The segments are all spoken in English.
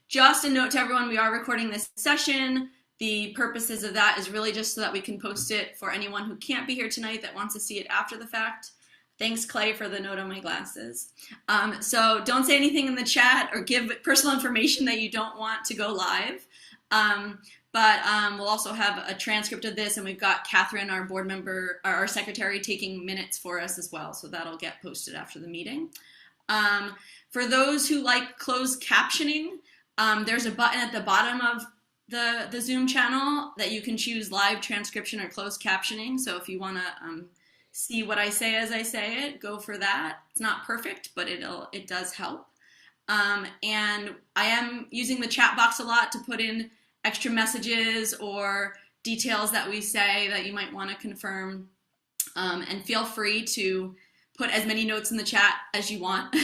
Just a note to everyone, we are recording this session. The purposes of that is really just so that we can post it for anyone who can't be here tonight that wants to see it after the fact. Thanks, Clay, for the note on my glasses. So don't say anything in the chat or give personal information that you don't want to go live. But we'll also have a transcript of this, and we've got Catherine, our board member, our secretary, taking minutes for us as well. So that'll get posted after the meeting. For those who like closed captioning, there's a button at the bottom of the Zoom channel that you can choose live transcription or closed captioning. So if you want to see what I say as I say it, go for that. It's not perfect, but it does help. And I am using the chat box a lot to put in extra messages or details that we say that you might want to confirm. And feel free to put as many notes in the chat as you want,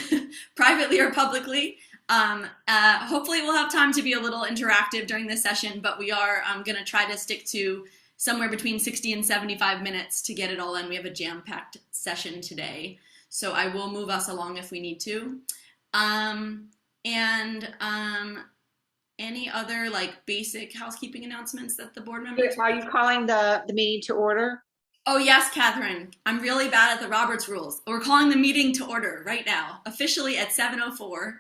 privately or publicly. Hopefully we'll have time to be a little interactive during this session, but we are going to try to stick to somewhere between 60 and 75 minutes to get it all in. We have a jam-packed session today, so I will move us along if we need to. Any other basic housekeeping announcements that the board members? Are you calling the meeting to order? Oh yes, Catherine. I'm really bad at the Roberts rules. We're calling the meeting to order right now, officially at 7:04.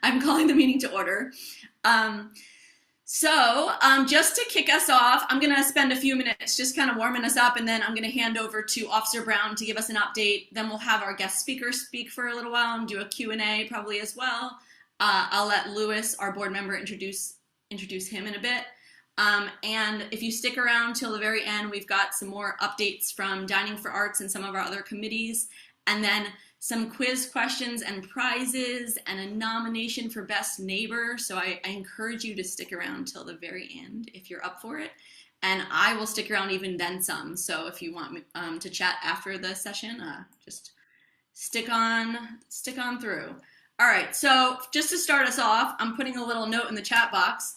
I'm calling the meeting to order. Just to kick us off, I'm going to spend a few minutes just kind of warming us up, and then I'm going to hand over to Officer Brown to give us an update. Then we'll have our guest speaker speak for a little while and do a Q&A probably as well. I'll let Lewis, our board member, introduce him in a bit. And if you stick around till the very end, we've got some more updates from Dining for Arts and some of our other committees, and then some quiz questions and prizes and a nomination for Best Neighbor. So I encourage you to stick around till the very end if you're up for it. And I will stick around even then some. So if you want to chat after the session, just stick on through. All right, so just to start us off, I'm putting a little note in the chat box.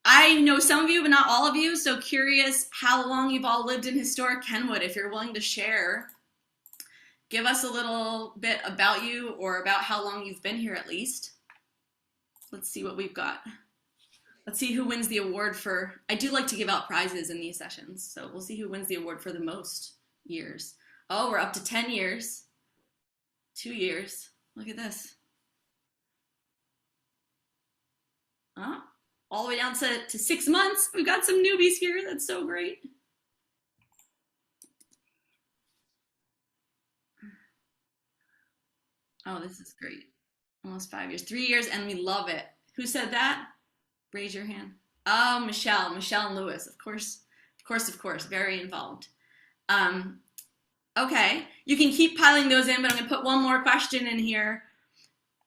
I know some of you, but not all of you, so curious how long you've all lived in historic Kenwood. If you're willing to share, give us a little bit about you or about how long you've been here at least. Let's see what we've got. Let's see who wins the award for, I do like to give out prizes in these sessions, so we'll see who wins the award for the most years. Oh, we're up to 10 years, 2 years. Look at this. Oh, all the way down to 6 months. We've got some newbies here. That's so great. Oh, this is great. Almost 5 years, 3 years, and we love it. Who said that? Raise your hand. Oh, Michelle and Lewis, of course, very involved. Okay, you can keep piling those in, but I'm gonna put one more question in here.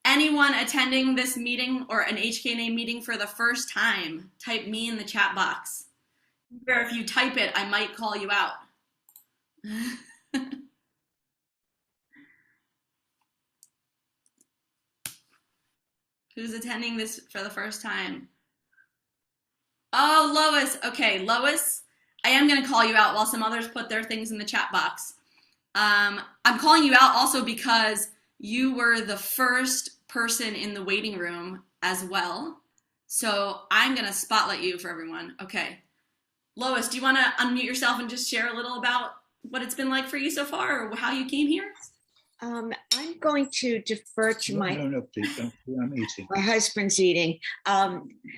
Anyone attending this meeting or an HKNA meeting for the first time, type me in the chat box. Or if you type it, I might call you out. Who's attending this for the first time? Oh, Lois. Okay, Lois, I am going to call you out while some others put their things in the chat box. I'm calling you out also because you were the first person in the waiting room as well. So I'm going to spotlight you for everyone. Okay. Lois, do you want to unmute yourself and just share a little about what it's been like for you so far or how you came here? I'm going to defer to No, please don't. I'm eating. My husband's eating.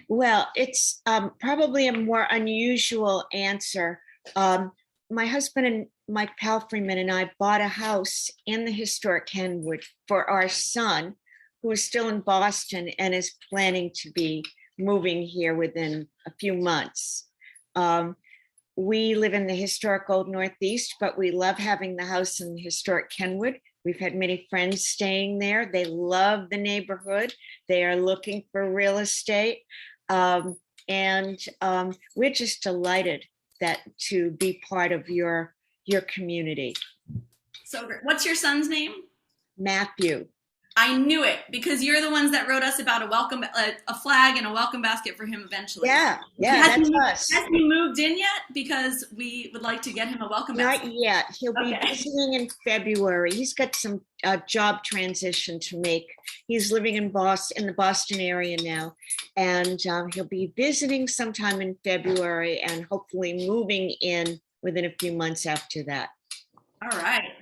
Well, it's probably a more unusual answer. My husband and Mike Palfreyman and I bought a house in the historic Kenwood for our son, who is still in Boston and is planning to be moving here within a few months. We live in the historic Old Northeast, but we love having the house in the historic Kenwood. We've had many friends staying there. They love the neighborhood. They are looking for real estate. And we're just delighted to be part of your community. So great. What's your son's name? Matthew. I knew it because you're the ones that wrote us about a flag and a welcome basket for him eventually. Yeah, that's us. Has he moved in yet? Because we would like to get him a welcome basket. Not yet. He'll be visiting in February. He's got some job transition to make. He's living in the Boston area now, and he'll be visiting sometime in February and hopefully moving in within a few months after that. All right.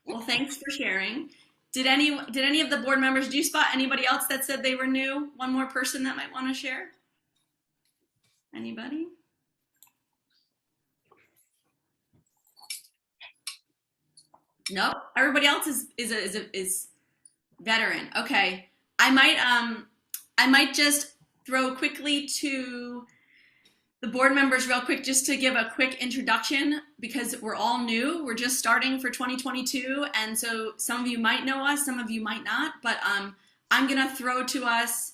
Well, thanks for sharing. Did any of the board members, do you spot anybody else that said they were new? One more person that might want to share? Anybody? No, everybody else is veteran. Okay, I might just throw quickly to the board members real quick just to give a quick introduction because we're all new. We're just starting for 2022, and so some of you might know us, some of you might not. But I'm gonna throw to us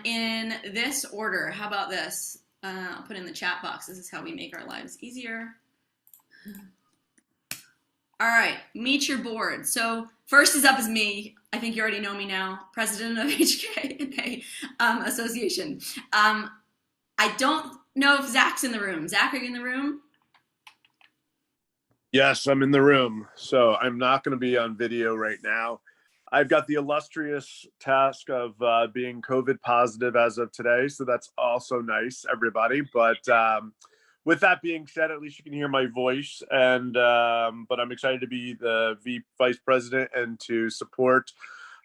in this order. How about this? I'll put in the chat box. This is how we make our lives easier. All right, meet your board. So first is up is me. I think you already know me now, president of HKNA Association. I don't know if Zach's in the room. Zach, are you in the room? Yes, I'm in the room. So I'm not going to be on video right now. I've got the illustrious task of being COVID positive as of today. So that's also nice, everybody. But with that being said, at least you can hear my voice. And but I'm excited to be the vice president and to support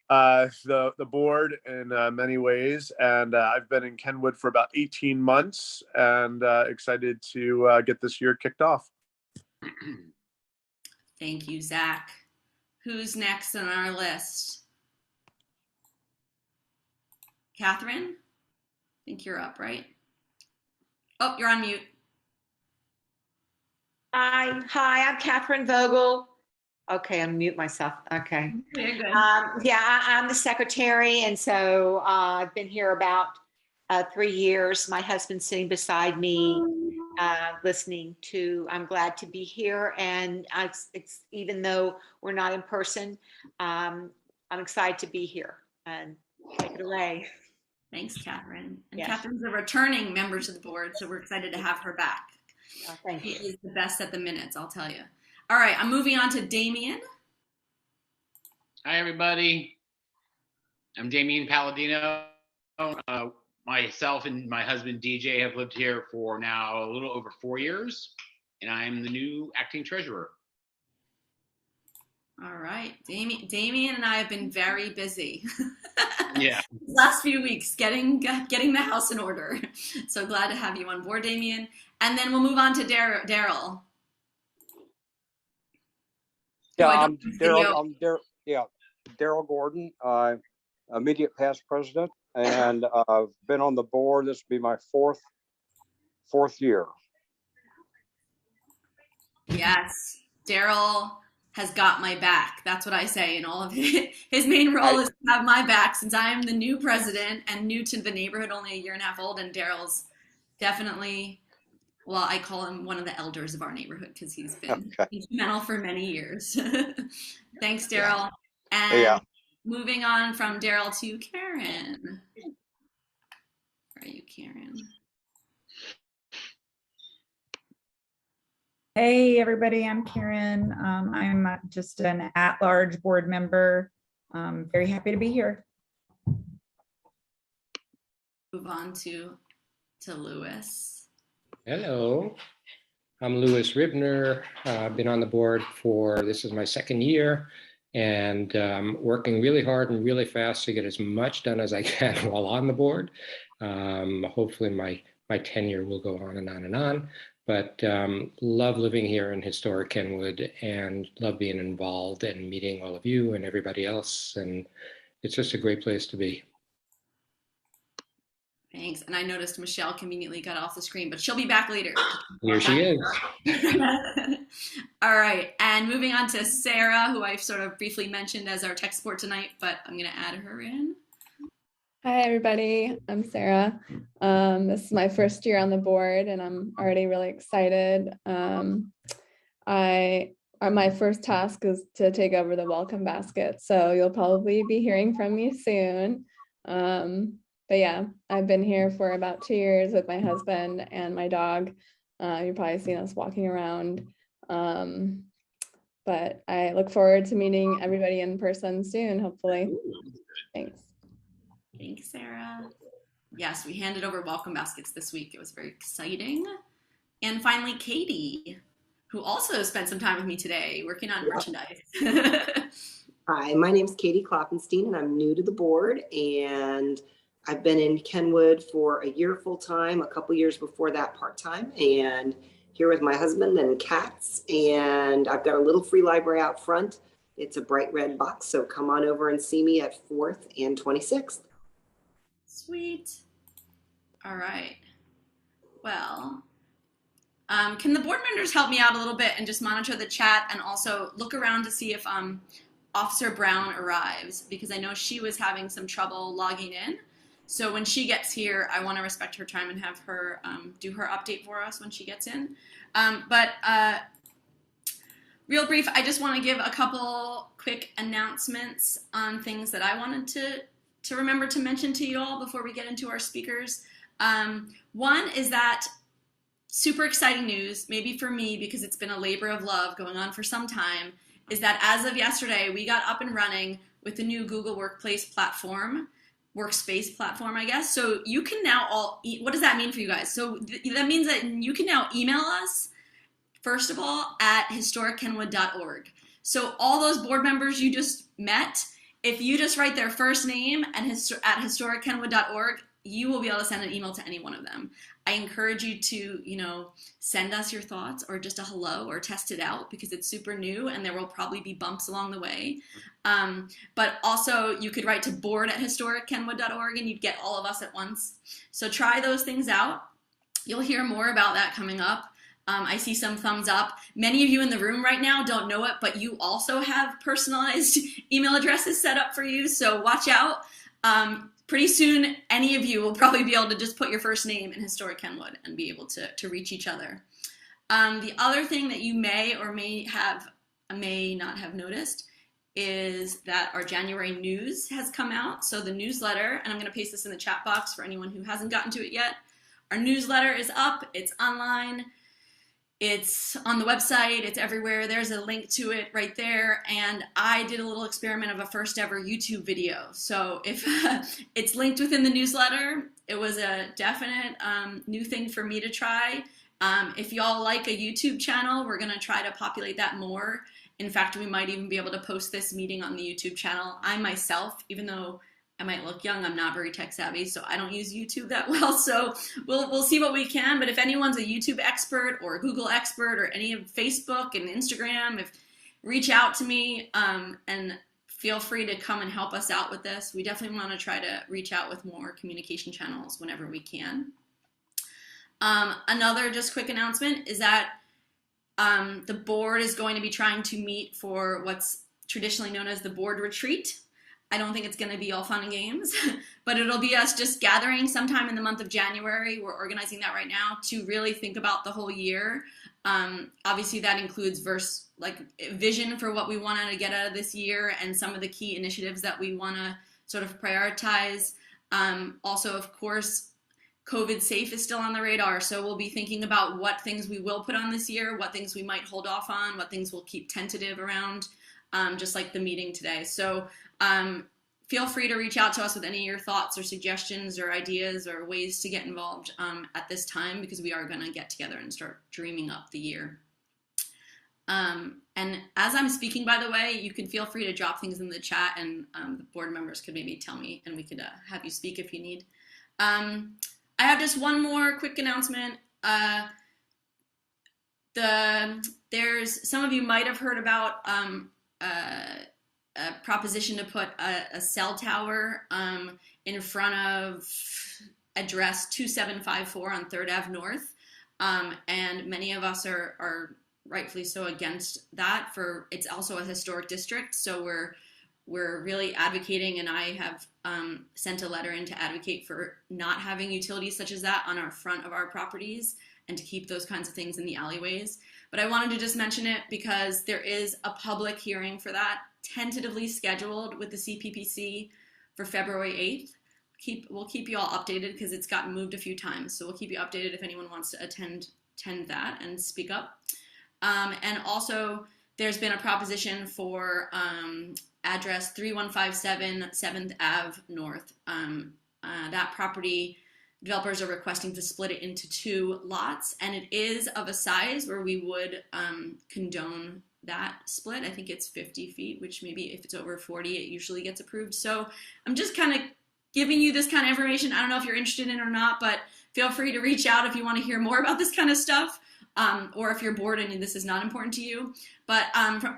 the board in many ways. And I've been in Kenwood for about 18 months and excited to get this year kicked off. Thank you, Zach. Who's next on our list? Catherine? I think you're up, right? Oh, you're on mute. Hi, I'm Catherine Vogel. Okay, I'm mute myself. Okay. Very good. Yeah, I'm the secretary, and so I've been here about 3 years. My husband's sitting beside me, listening to. I'm glad to be here, and it's even though we're not in person, I'm excited to be here. And take it away. Thanks, Catherine. And Yes. Catherine's a returning member to the board, so we're excited to have her back. Thank you. She is the best at the minutes, I'll tell you. All right, I'm moving on to Damien. Hi, everybody. I'm Damien Palladino. Myself and my husband, DJ, have lived here for now a little over 4 years, and I'm the new acting treasurer. All right, Damien and I have been very busy. Yeah. Last few weeks getting the house in order. So glad to have you on board, Damien. And then we'll move on to Daryl. Yeah, I'm Daryl. Daryl Gordon, immediate past president, and I've been on the board. This will be my fourth year. Yes, Daryl has got my back. That's what I say in all of it. His main role is to have my back since I'm the new president and new to the neighborhood, only a year and a half old, and Daryl's definitely, well, I call him one of the elders of our neighborhood because he's been instrumental for many years. Thanks, Daryl. And moving on from Daryl to Karen. Where are you, Karen? Hey, everybody, I'm Karen. I'm just an at-large board member. Very happy to be here. Move on to Louis. Hello, I'm Louis Ribner. I've been on the board this is my second year, and working really hard and really fast to get as much done as I can while on the board. Hopefully my tenure will go on and on and on, but love living here in historic Kenwood and love being involved and meeting all of you and everybody else. And it's just a great place to be. Thanks. And I noticed Michelle conveniently got off the screen, but she'll be back later. Here she is. All right. And moving on to Sarah, who I've sort of briefly mentioned as our tech support tonight, but I'm going to add her in. Hi, everybody. I'm Sarah. This is my first year on the board, and I'm already really excited. I my first task is to take over the welcome basket. So you'll probably be hearing from me soon. But yeah, I've been here for about 2 years with my husband and my dog. You've probably seen us walking around. But I look forward to meeting everybody in person soon, hopefully. Thanks. Thanks, Sarah. Yes, we handed over welcome baskets this week. It was very exciting. And finally, Katie, who also spent some time with me today working on merchandise. Hi, my name is Katie Kloppenstein, and I'm new to the board. And I've been in Kenwood for a year full-time, a couple years before that part-time, and here with my husband and cats. And I've got a little free library out front. It's a bright red box, so come on over and see me at 4th and 26th. Sweet. All right. Well, can the board members help me out a little bit and just monitor the chat and also look around to see if Officer Brown arrives, because I know she was having some trouble logging in. So when she gets here, I want to respect her time and have her do her update for us when she gets in. But real brief, I just want to give a couple quick announcements on things that I wanted to remember to mention to you all before we get into our speakers. One is that super exciting news, maybe for me because it's been a labor of love going on for some time, is that as of yesterday, we got up and running with the new Google Workspace platform, I guess. So you can now what does that mean for you guys? So that means that you can now email us, first of all, at historickenwood.org. So all those board members you just met, if you just write their first name and at historickenwood.org, you will be able to send an email to any one of them. I encourage you to, send us your thoughts or just a hello or test it out because it's super new and there will probably be bumps along the way. But also you could write to board@historickenwood.org and you'd get all of us at once. So try those things out. You'll hear more about that coming up. I see some thumbs up. Many of you in the room right now don't know it, but you also have personalized email addresses set up for you. So watch out. Pretty soon, any of you will probably be able to just put your first name in Historic Kenwood and be able to reach each other. The other thing that you may or may not have noticed is that our January news has come out. So the newsletter, and I'm going to paste this in the chat box for anyone who hasn't gotten to it yet. Our newsletter is up. It's online. It's on the website, it's everywhere. There's a link to it right there. And I did a little experiment of a first ever YouTube video. So if it's linked within the newsletter, it was a definite new thing for me to try. If y'all like a YouTube channel, we're gonna try to populate that more. In fact, we might even be able to post this meeting on the YouTube channel. I myself, even though I might look young, I'm not very tech savvy, so I don't use YouTube that well. So we'll see what we can. But if anyone's a YouTube expert or a Google expert or any of Facebook and Instagram, reach out to me and feel free to come and help us out with this. We definitely want to try to reach out with more communication channels whenever we can. Another just quick announcement is that the board is going to be trying to meet for what's traditionally known as the board retreat. I don't think it's going to be all fun and games, but it'll be us just gathering sometime in the month of January. We're organizing that right now to really think about the whole year. Obviously, that includes vision for what we want to get out of this year and some of the key initiatives that we want to sort of prioritize. Also, of course, COVID safe is still on the radar, so we'll be thinking about what things we will put on this year, what things we might hold off on, what things we'll keep tentative around, just like the meeting today. So feel free to reach out to us with any of your thoughts or suggestions or ideas or ways to get involved at this time, because we are going to get together and start dreaming up the year. And as I'm speaking, by the way, you can feel free to drop things in the chat and the board members could maybe tell me and we could have you speak if you need. I have just one more quick announcement. There's some of you might have heard about a proposition to put a cell tower in front of address 2754 on 3rd Ave North. And many of us are rightfully so against that. It's also a historic district, so we're really advocating, and I have sent a letter in to advocate for not having utilities such as that on our front of our properties and to keep those kinds of things in the alleyways. but I wanted to just mention it because there is a public hearing for that tentatively scheduled with the CPPC for February 8th. We'll keep you all updated because it's gotten moved a few times. So we'll keep you updated if anyone wants to attend that and speak up. And also there's been a proposition for address 3157 7th Ave North. That property, developers are requesting to split it into 2 lots, and it is of a size where we would condone that split. I think it's 50 feet, which maybe if it's over 40, it usually gets approved. So I'm just kind of giving you this kind of information. I don't know if you're interested in it or not, but feel free to reach out if you want to hear more about this kind of stuff, or if you're bored and this is not important to you. But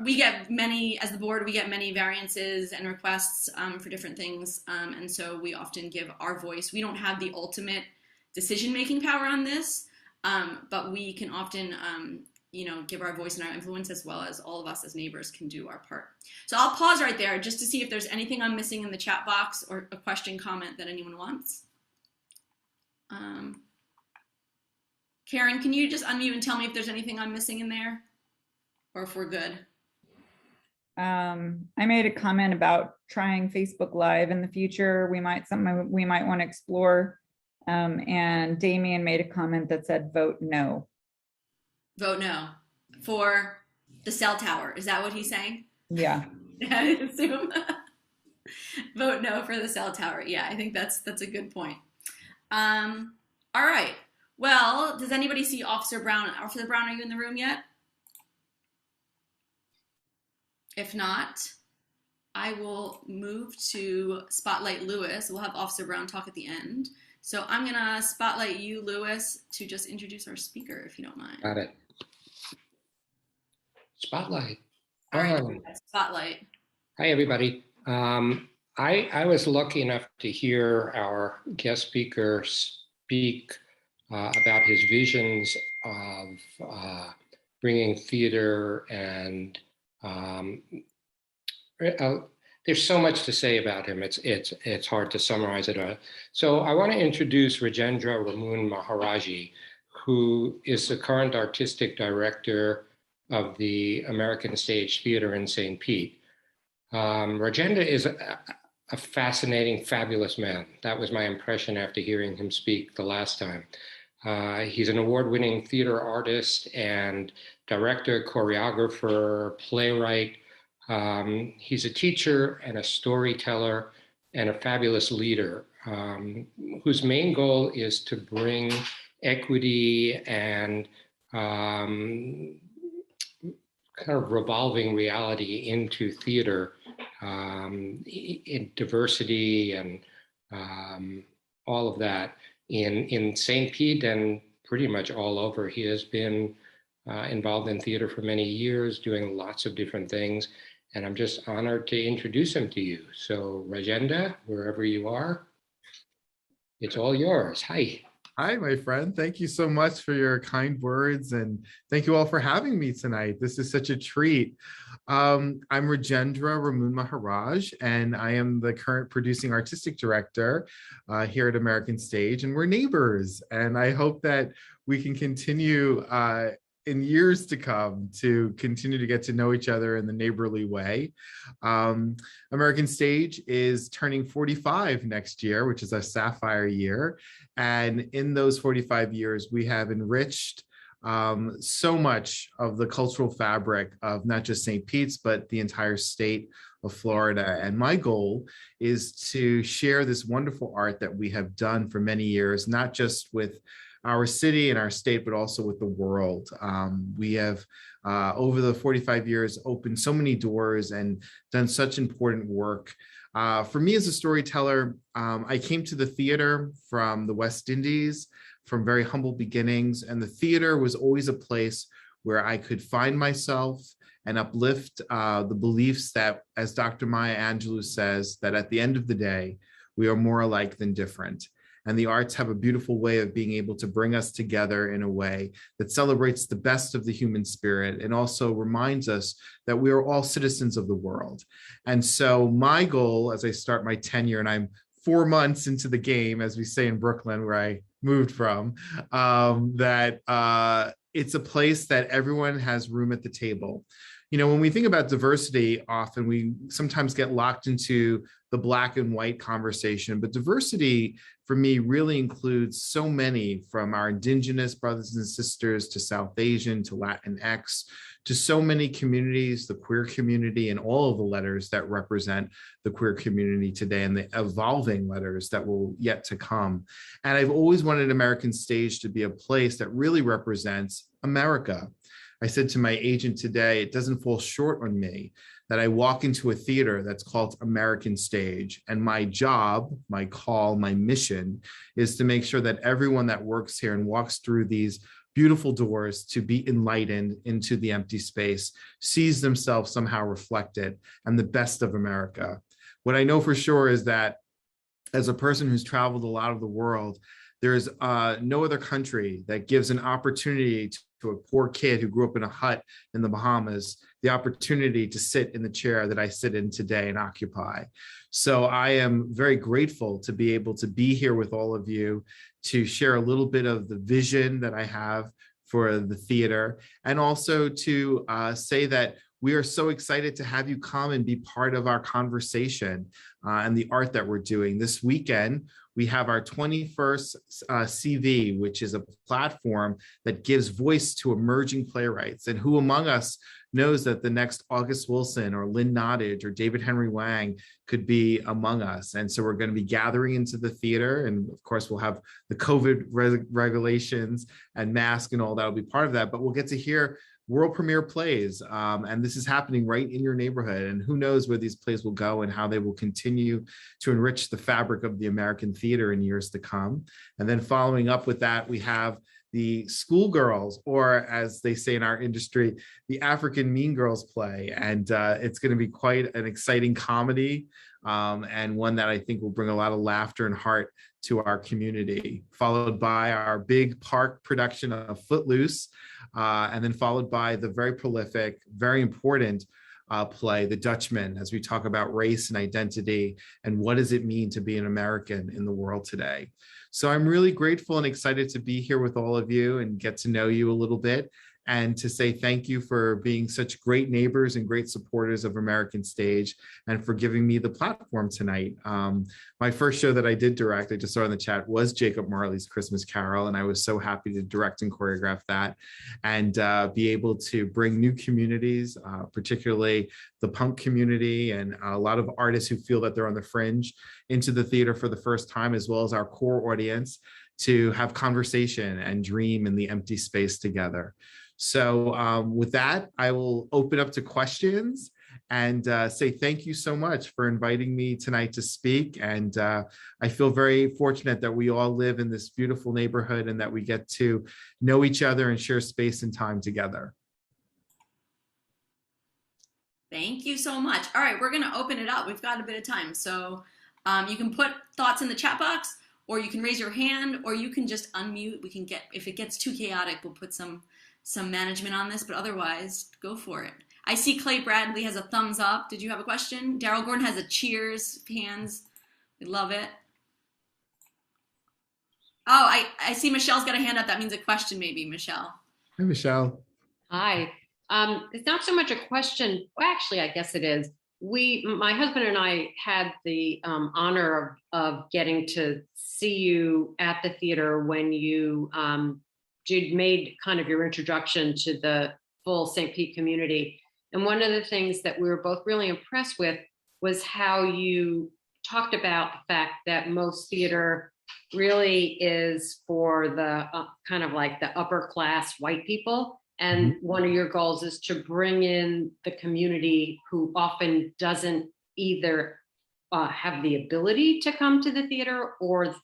we get many, as the board, we get many variances and requests for different things. And so we often give our voice. We don't have the ultimate decision-making power on this, but we can often give our voice and our influence, as well as all of us as neighbors can do our part. So I'll pause right there just to see if there's anything I'm missing in the chat box or a question, comment that anyone wants. Karen, can you just unmute and tell me if there's anything I'm missing in there, or if we're good? I made a comment about trying Facebook Live in the future. Something we might want to explore. And Damien made a comment that said vote no. Vote no for the cell tower. Is that what he's saying? Yeah. I assume. Vote no for the cell tower. Yeah, I think that's a good point. All right. Well, does anybody see Officer Brown? Officer Brown, are you in the room yet? If not, I will move to Spotlight Lewis. We'll have Officer Brown talk at the end. So I'm going to spotlight you, Lewis, to just introduce our speaker, if you don't mind. Got it. Spotlight. All right, Spotlight. Hi, everybody. I was lucky enough to hear our guest speaker speak about his visions of bringing theater, and there's so much to say about him. It's hard to summarize it. So I want to introduce Rajendra Ramoon Maharaji, who is the current artistic director of the American Stage Theater in St. Pete. Rajendra is a fascinating, fabulous man. That was my impression after hearing him speak the last time. He's an award-winning theater artist and director, choreographer, playwright. He's a teacher and a storyteller and a fabulous leader, whose main goal is to bring equity and kind of revolving reality into theater, in diversity and all of that in St. Pete and pretty much all over. He has been involved in theater for many years, doing lots of different things. And I'm just honored to introduce him to you. So Rajendra, wherever you are, it's all yours. Hi. Hi, my friend. Thank you so much for your kind words, and thank you all for having me tonight. This is such a treat. I'm Rajendra Ramoon Maharaj, and I am the current producing artistic director here at American Stage, and we're neighbors. And I hope that we can continue in years to come to continue to get to know each other in the neighborly way. American Stage is turning 45 next year, which is a sapphire year. And in those 45 years, we have enriched so much of the cultural fabric of not just St. Pete's, but the entire state of Florida. And my goal is to share this wonderful art that we have done for many years, not just with our city and our state, but also with the world. We have, over the 45 years, opened so many doors and done such important work. For me as a storyteller, I came to the theater from the West Indies, from very humble beginnings, and the theater was always a place where I could find myself and uplift the beliefs that, as Dr. Maya Angelou says, that at the end of the day, we are more alike than different. And the arts have a beautiful way of being able to bring us together in a way that celebrates the best of the human spirit and also reminds us that we are all citizens of the world. And so my goal as I start my tenure, and I'm 4 months into the game, as we say in Brooklyn, where I moved from, it's a place that everyone has room at the table. You know, when we think about diversity, often we sometimes get locked into the black and white conversation, but diversity for me really includes so many, from our indigenous brothers and sisters to South Asian to Latinx, to so many communities, the queer community, and all of the letters that represent the queer community today, and the evolving letters that will yet to come. And I've always wanted American Stage to be a place that really represents America. I said to my agent today, it doesn't fall short on me that I walk into a theater that's called American Stage. And my job, my call, my mission is to make sure that everyone that works here and walks through these beautiful doors to be enlightened into the empty space, sees themselves somehow reflected, and the best of America. What I know for sure is that as a person who's traveled a lot of the world, there's no other country that gives an opportunity to a poor kid who grew up in a hut in the Bahamas the opportunity to sit in the chair that I sit in today and occupy. So I am very grateful to be able to be here with all of you, to share a little bit of the vision that I have for the theater, and also to say that we are so excited to have you come and be part of our conversation and the art that we're doing. This weekend, we have our 21st CV, which is a platform that gives voice to emerging playwrights. And who among us knows that the next August Wilson or Lynn Nottage or David Henry Wang could be among us? And so we're going to be gathering into the theater. And of course, we'll have the COVID regulations and mask and all that will be part of that. But we'll get to hear world premiere plays. And this is happening right in your neighborhood. And who knows where these plays will go and how they will continue to enrich the fabric of the American theater in years to come. And then following up with that, we have the Schoolgirls, or as they say in our industry, the African Mean Girls play. And it's going to be quite an exciting comedy, and one that I think will bring a lot of laughter and heart to our community, followed by our big park production of Footloose, and then followed by the very prolific, very important play, The Dutchman, as we talk about race and identity and what does it mean to be an American in the world today. So I'm really grateful and excited to be here with all of you and get to know you a little bit, and to say thank you for being such great neighbors and great supporters of American Stage, and for giving me the platform tonight. My first show that I did direct, I just saw in the chat, was Jacob Marley's Christmas Carol, and I was so happy to direct and choreograph that, and be able to bring new communities, particularly the punk community and a lot of artists who feel that they're on the fringe, into the theater for the first time, as well as our core audience, to have conversation and dream in the empty space together. So with that, I will open up to questions and say thank you so much for inviting me tonight to speak. And I feel very fortunate that we all live in this beautiful neighborhood and that we get to know each other and share space and time together. Thank you so much. All right, we're going to open it up. We've got a bit of time. So you can put thoughts in the chat box, or you can raise your hand, or you can just unmute. We can get, if it gets too chaotic, we'll put some management on this, but otherwise, go for it. I see Clay Bradley has a thumbs up. Did you have a question? Daryl Gordon has a cheers hands. We love it. Oh, I see Michelle's got a hand up. That means a question, maybe, Michelle. Hi, Michelle. Hi. It's not so much a question. Well, actually, I guess it is. My husband and I had the honor of getting to see you at the theater when you made kind of your introduction to the full St. Pete community. And one of the things that we were both really impressed with was how you talked about the fact that most theater really is for the kind of like the upper class white people. And one of your goals is to bring in the community who often doesn't either have the ability to come to the theater or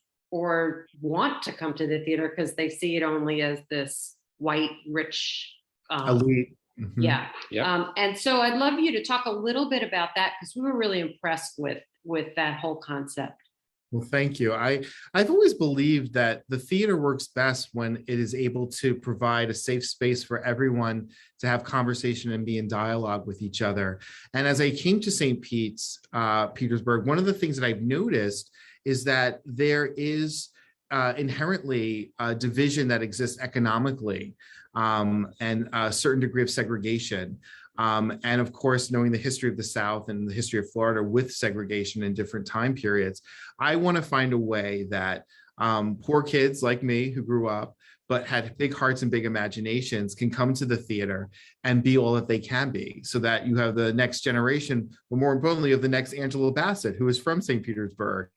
want to come to the theater because they see it only as this white, rich elite. Yeah. And so I'd love you to talk a little bit about that, because we were really impressed with that whole concept. Well, thank you. I've always believed that the theater works best when it is able to provide a safe space for everyone to have conversation and be in dialogue with each other. And as I came to St. Petersburg, one of the things that I've noticed is that there is inherently a division that exists economically, and a certain degree of segregation. And of course, knowing the history of the South and the history of Florida with segregation in different time periods, I want to find a way that poor kids like me who grew up but had big hearts and big imaginations can come to the theater and be all that they can be, so that you have the next generation, but more importantly, of the next Angela Bassett, who is from St. Petersburg,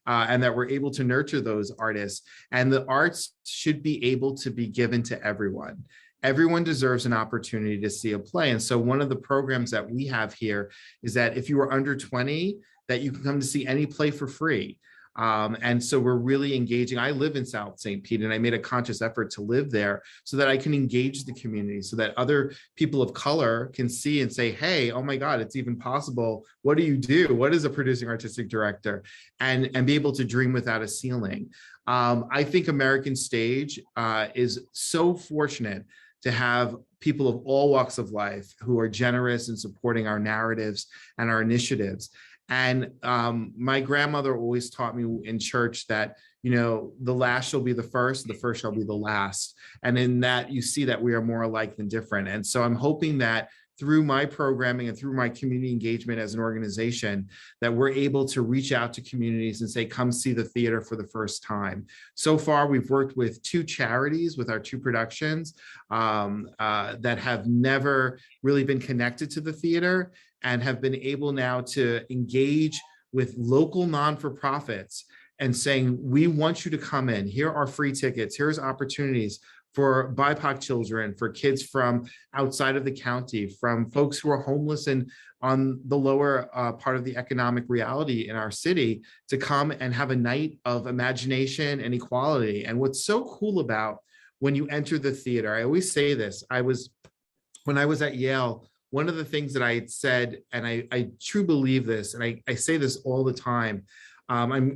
and that we're able to nurture those artists. And the arts should be able to be given to everyone. Everyone deserves an opportunity to see a play. And so one of the programs that we have here is that if you are under 20, that you can come to see any play for free. And so we're really engaging. I live in South St. Pete, and I made a conscious effort to live there so that I can engage the community, so that other people of color can see and say, hey, oh my God, it's even possible. What do you do? What is a producing artistic director? And be able to dream without a ceiling. I think American Stage is so fortunate to have people of all walks of life who are generous in supporting our narratives and our initiatives. And my grandmother always taught me in church that, you know, the last shall be the first shall be the last. And in that, you see that we are more alike than different. And so I'm hoping that through my programming and through my community engagement as an organization, that we're able to reach out to communities and say, come see the theater for the first time. So far, we've worked with 2 charities with our 2 productions that have never really been connected to the theater, and have been able now to engage with local non-for-profits and saying, we want you to come in. Here are free tickets. Here's opportunities for BIPOC children, for kids from outside of the county, from folks who are homeless and on the lower part of the economic reality in our city, to come and have a night of imagination and equality. And what's so cool about when you enter the theater, I always say this, when I was at Yale, one of the things that I had said, and I truly believe this, and I say this all the time, I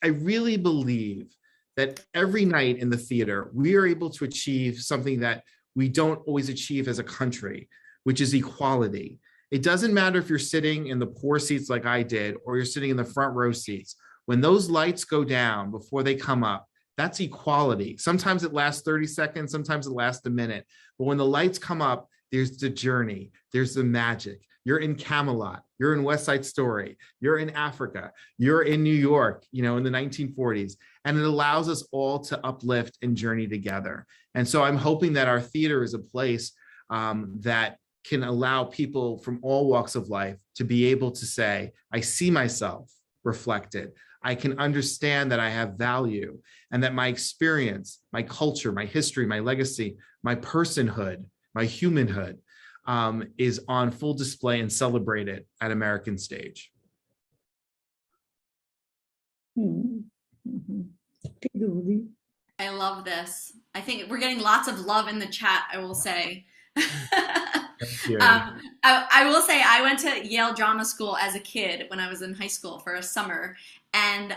really believe that every night in the theater, we are able to achieve something that we don't always achieve as a country, which is equality. It doesn't matter if you're sitting in the poor seats like I did, or you're sitting in the front row seats. When those lights go down before they come up, that's equality. Sometimes it lasts 30 seconds, sometimes it lasts a minute. But when the lights come up, there's the journey, there's the magic. You're in Camelot, you're in West Side Story, you're in Africa, you're in New York, you know, in the 1940s. And it allows us all to uplift and journey together. And so I'm hoping that our theater is a place that can allow people from all walks of life to be able to say, I see myself reflected. I can understand that I have value, and that my experience, my culture, my history, my legacy, my personhood, my humanhood is on full display and celebrated at American Stage. I love this. I think we're getting lots of love in the chat, I will say. I will say I went to Yale Drama School as a kid when I was in high school for a summer. And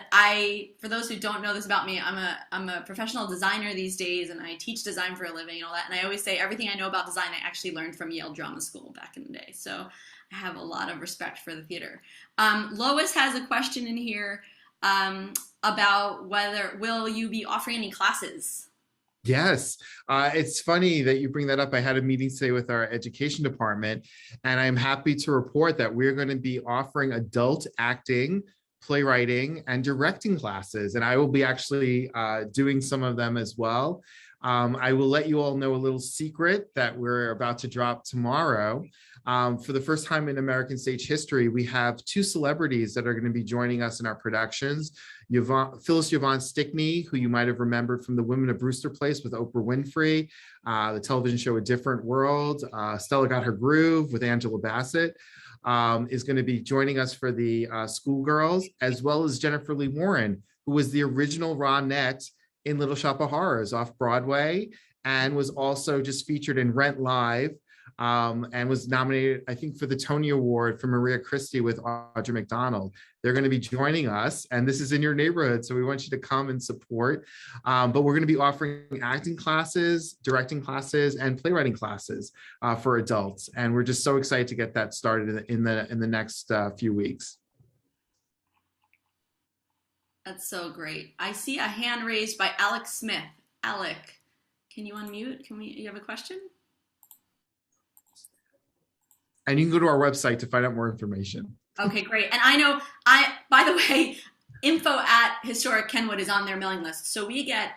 for those who don't know this about me, I'm a professional designer these days, and I teach design for a living and all that. And I always say everything I know about design, I actually learned from Yale Drama School back in the day. So I have a lot of respect for the theater. Lois has a question in here about will you be offering any classes? Yes, it's funny that you bring that up. I had a meeting today with our education department, and I'm happy to report that we're going to be offering adult acting, playwriting, and directing classes. And I will be actually doing some of them as well. I will let you all know a little secret that we're about to drop tomorrow. For the first time in American Stage history, we have 2 celebrities that are going to be joining us in our productions. Phyllis Yvonne Stickney, who you might have remembered from the Women of Brewster Place with Oprah Winfrey, the television show A Different World. Stella Got Her Groove with Angela Bassett is going to be joining us for the Schoolgirls, as well as Jennifer Lee Warren, who was the original Ronette in Little Shop of Horrors off Broadway, and was also just featured in Rent Live, and was nominated, I think, for the Tony Award for Maria Christie with Audra McDonald. They're going to be joining us, and this is in your neighborhood, so we want you to come and support. But we're going to be offering acting classes, directing classes, and playwriting classes for adults, and we're just so excited to get that started in the next few weeks. That's so great. I see a hand raised by Alec Smith. Alec, can you unmute? You have a question? And you can go to our website to find out more information. Okay, great. And I know, by the way, info@Historic Kenwood is on their mailing list. So we get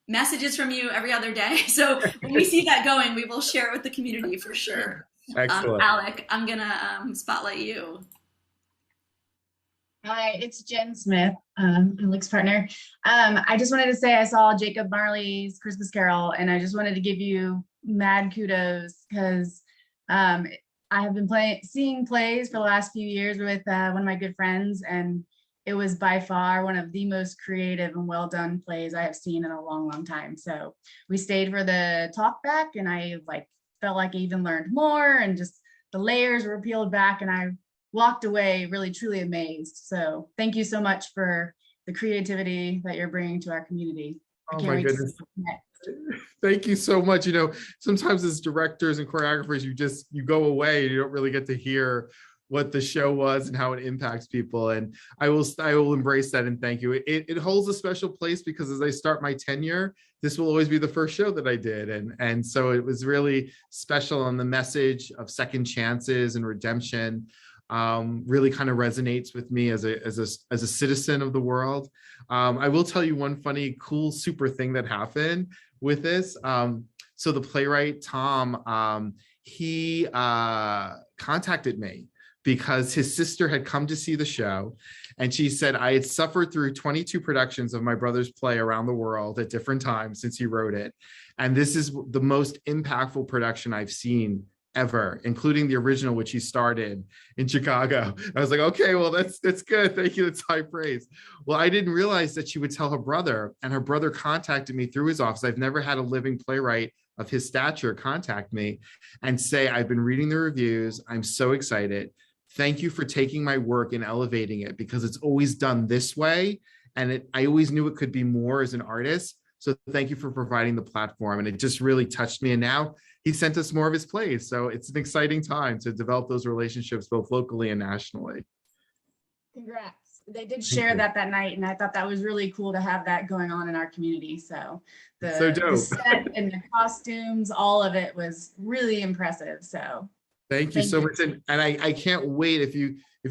messages from you every other day. So when we see that going, we will share it with the community for sure. Excellent. Alec, I'm gonna spotlight you. Hi, it's Jen Smith, Alec's partner. I just wanted to say I saw Jacob Marley's Christmas Carol, and I just wanted to give you mad kudos because I have been seeing plays for the last few years with one of my good friends, and it was by far one of the most creative and well done plays I have seen in a long, long time. So we stayed for the talk back, and I felt like I even learned more, and just the layers were peeled back, and I walked away really truly amazed. So thank you so much for the creativity that you're bringing to our community. Oh my goodness. Thank you so much. Sometimes as directors and choreographers, you go away and you don't really get to hear what the show was and how it impacts people. And I will embrace that and thank you. It holds a special place because as I start my tenure, this will always be the first show that I did. And so it was really special, and the message of second chances and redemption really kind of resonates with me as a citizen of the world. I will tell you one funny, cool, super thing that happened with this. So the playwright, Tom, he contacted me because his sister had come to see the show. And she said, I had suffered through 22 productions of my brother's play around the world at different times since he wrote it. And this is the most impactful production I've seen ever, including the original, which he started in Chicago. I was like, okay, well, that's good. Thank you. That's high praise. Well, I didn't realize that she would tell her brother, and her brother contacted me through his office. I've never had a living playwright of his stature contact me and say, I've been reading the reviews. I'm so excited. Thank you for taking my work and elevating it, because it's always done this way. And I always knew it could be more as an artist. So thank you for providing the platform. And it just really touched me. And now he sent us more of his plays. So it's an exciting time to develop those relationships, both locally and nationally. Congrats. They did share that night, and I thought that was really cool to have that going on in our community. So the set and the costumes, all of it was really impressive. So thank you so much. And I can't wait, if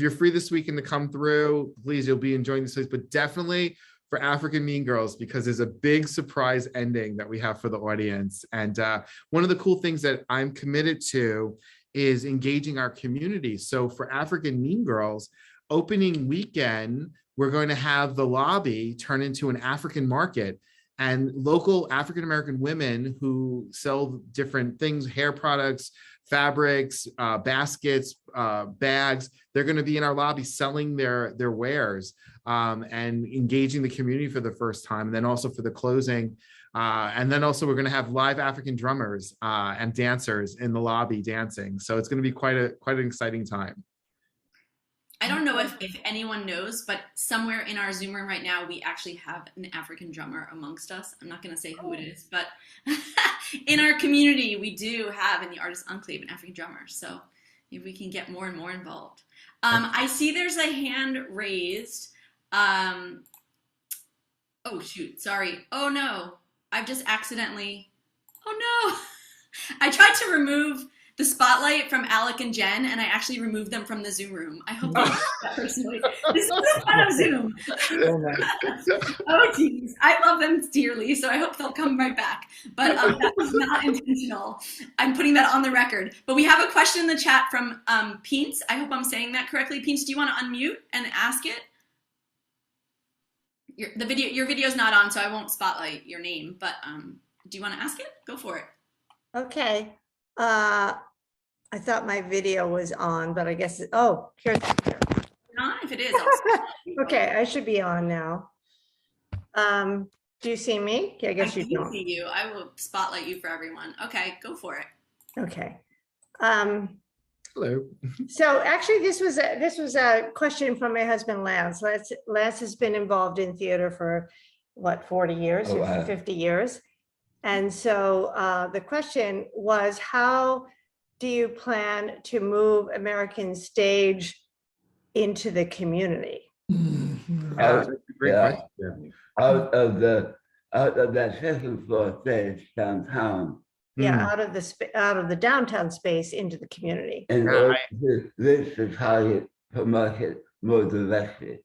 you're free this weekend to come through, please, you'll be enjoying this place, but definitely for African Mean Girls, because there's a big surprise ending that we have for the audience. And one of the cool things that I'm committed to is engaging our community. So for African Mean Girls, opening weekend, we're going to have the lobby turn into an African market, and local African-American women who sell different things, hair products, fabrics, baskets, bags, they're going to be in our lobby selling their wares and engaging the community for the first time. And then also for the closing. And then also we're going to have live African drummers and dancers in the lobby dancing. So it's going to be quite an exciting time. I don't know if anyone knows, but somewhere in our Zoom room right now, we actually have an African drummer amongst us. I'm not going to say who it is, but in our community, we do have in the Artist Enclave an African drummer. So maybe we can get more and more involved. I see there's a hand raised. Oh, shoot. Sorry. Oh, no. I've just accidentally. Oh, no. I tried to remove the spotlight from Alec and Jen, and I actually removed them from the Zoom room. I hope they that personally. This is the fun of Zoom. Oh, geez. I love them dearly, so I hope they'll come right back. But that was not intentional. I'm putting that on the record. But we have a question in the chat from Peens. I hope I'm saying that correctly. Peens, do you want to unmute and ask it? Your video's not on, so I won't spotlight your name. But do you want to ask it? Go for it. Okay. I thought my video was on, but I guess, here's. If it is, okay, I should be on now. Do you see me? I guess you don't. I see you. I will spotlight you for everyone. Okay, go for it. Okay. Hello. So actually, this was a question from my husband, Lance. Lance has been involved in theater for what, 40 years, 50 years. And so the question was, how do you plan to move American stage into the community? That's a Great Yeah. question. Out of that second floor stage downtown. Yeah, out of the downtown space into the community. And this is how you promote it more directly.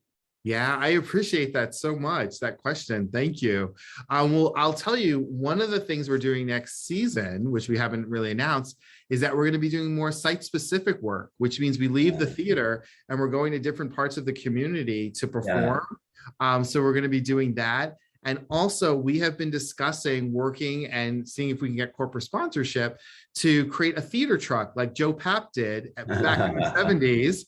Yeah, I appreciate that so much, that question. Thank you. Well, I'll tell you, one of the things we're doing next season, which we haven't really announced, is that we're going to be doing more site-specific work, which means we leave the theater and we're going to different parts of the community to perform. So we're going to be doing that. And also, we have been discussing working and seeing if we can get corporate sponsorship to create a theater truck like Joe Papp did back in the 70s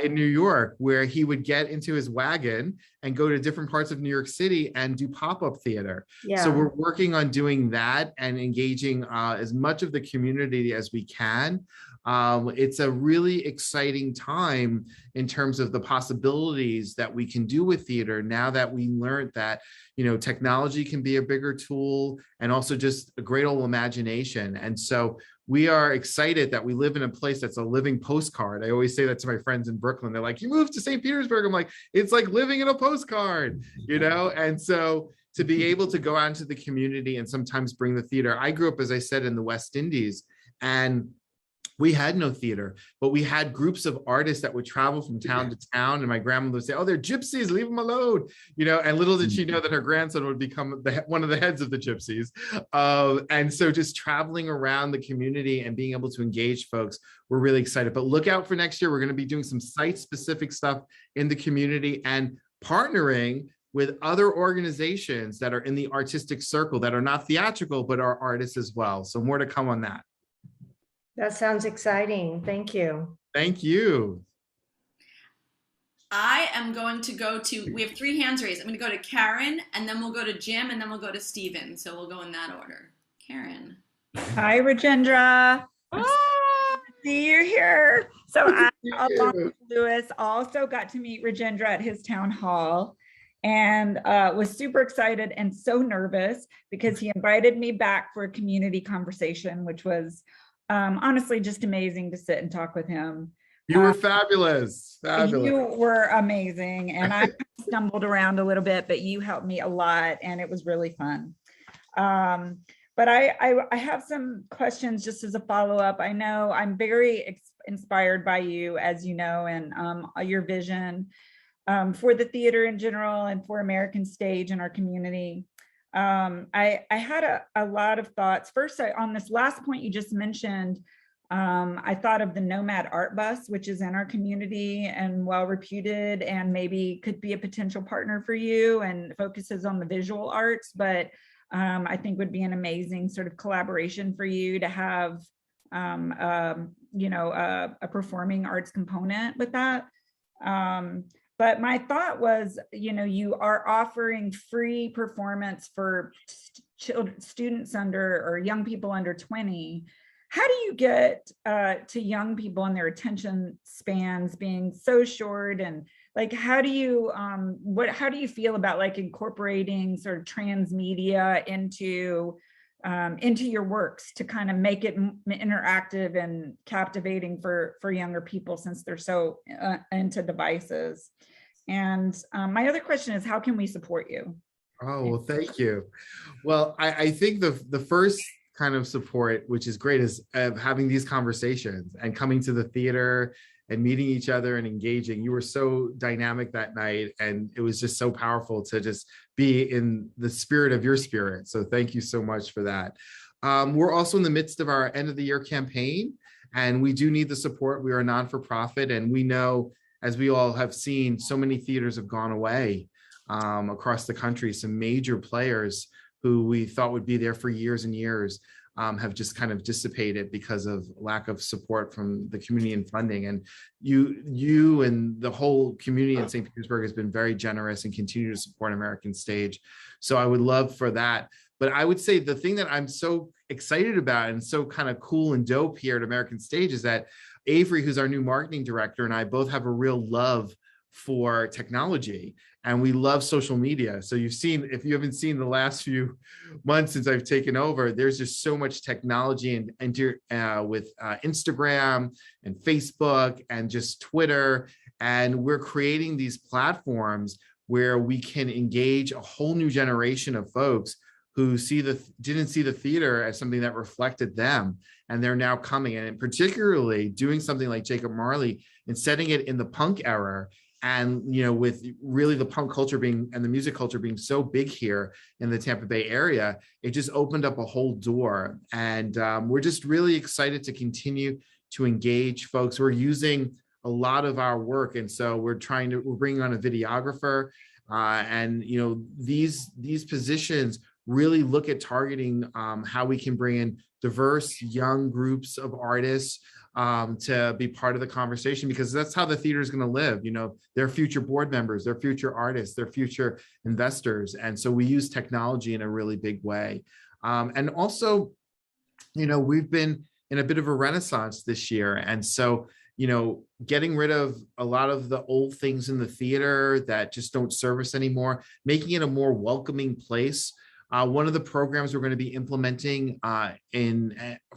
in New York, where he would get into his wagon and go to different parts of New York City and do pop-up theater. Yeah. So we're working on doing that and engaging as much of the community as we can. It's a really exciting time in terms of the possibilities that we can do with theater now that we learned that, technology can be a bigger tool and also just a great old imagination. And so we are excited that we live in a place that's a living postcard. I always say that to my friends in Brooklyn. They're like, you moved to St. Petersburg. I'm like, it's like living in a postcard, And so to be able to go out into the community and sometimes bring the theater. I grew up, as I said, in the West Indies, and we had no theater, but we had groups of artists that would travel from town to town. And my grandmother would say, oh, they're gypsies, leave them alone. And little did she know that her grandson would become one of the heads of the gypsies. And so just traveling around the community and being able to engage folks, we're really excited. But look out for next year. We're going to be doing some site-specific stuff in the community and partnering with other organizations that are in the artistic circle that are not theatrical, but are artists as well. So more to come on that. That sounds exciting. Thank you. Thank you. I am going to go to, we have 3 hands raised. I'm going to go to Karen, and then we'll go to Jim, and then we'll go to Stephen. So we'll go in that order. Karen. Hi, Rajendra. See you here. So I, along with Lewis, also got to meet Rajendra at his town hall and was super excited and so nervous because he invited me back for a community conversation, which was honestly just amazing to sit and talk with him. You were fabulous. You were amazing. And I stumbled around a little bit, but you helped me a lot and it was really fun. But I have some questions just as a follow-up. I know I'm very inspired by you, as you know, and your vision for the theater in general and for American stage in our community. I had a lot of thoughts. First, on this last point you just mentioned, I thought of the Nomad Art Bus, which is in our community and well reputed and maybe could be a potential partner for you and focuses on the visual arts, but I think would be an amazing sort of collaboration for you to have, a performing arts component with that. But my thought was, you are offering free performance for students under or young people under 20. How do you get to young people and their attention spans being so short? And like, how do you feel about like incorporating sort of transmedia into your works to kind of make it interactive and captivating for younger people since they're so into devices? And my other question is, how can we support you? Oh, well, thank you. Well, I think the first kind of support, which is great, is having these conversations and coming to the theater and meeting each other and engaging. You were so dynamic that night, and it was just so powerful to just be in the spirit of your spirit. So thank you so much for that. We're also in the midst of our end of the year campaign, and we do need the support. We are a non-for-profit, and we know, as we all have seen, so many theaters have gone away across the country. Some major players who we thought would be there for years and years have just kind of dissipated because of lack of support from the community and funding. And you and the whole community in St. Petersburg has been very generous and continue to support American Stage. So I would love for that. But I would say the thing that I'm so excited about and so kind of cool and dope here at American Stage is that Avery, who's our new marketing director, and I both have a real love for technology, and we love social media. So you've seen, if you haven't seen the last few months since I've taken over, there's just so much technology and with Instagram and Facebook and just Twitter. And we're creating these platforms where we can engage a whole new generation of folks who didn't see the theater as something that reflected them, and they're now coming. And particularly doing something like Jacob Marley and setting it in the punk era, and with really the punk culture and the music culture being so big here in the Tampa Bay area, it just opened up a whole door. And we're just really excited to continue to engage folks. We're using a lot of our work, and so we're bringing on a videographer, and these positions really look at targeting how we can bring in diverse young groups of artists to be part of the conversation, because that's how the theater is going to live. Their future board members, their future artists, their future investors. And so we use technology in a really big way. And also, we've been in a bit of a renaissance this year. And so, getting rid of a lot of the old things in the theater that just don't serve us anymore, making it a more welcoming place. One of the programs we're going to be implementing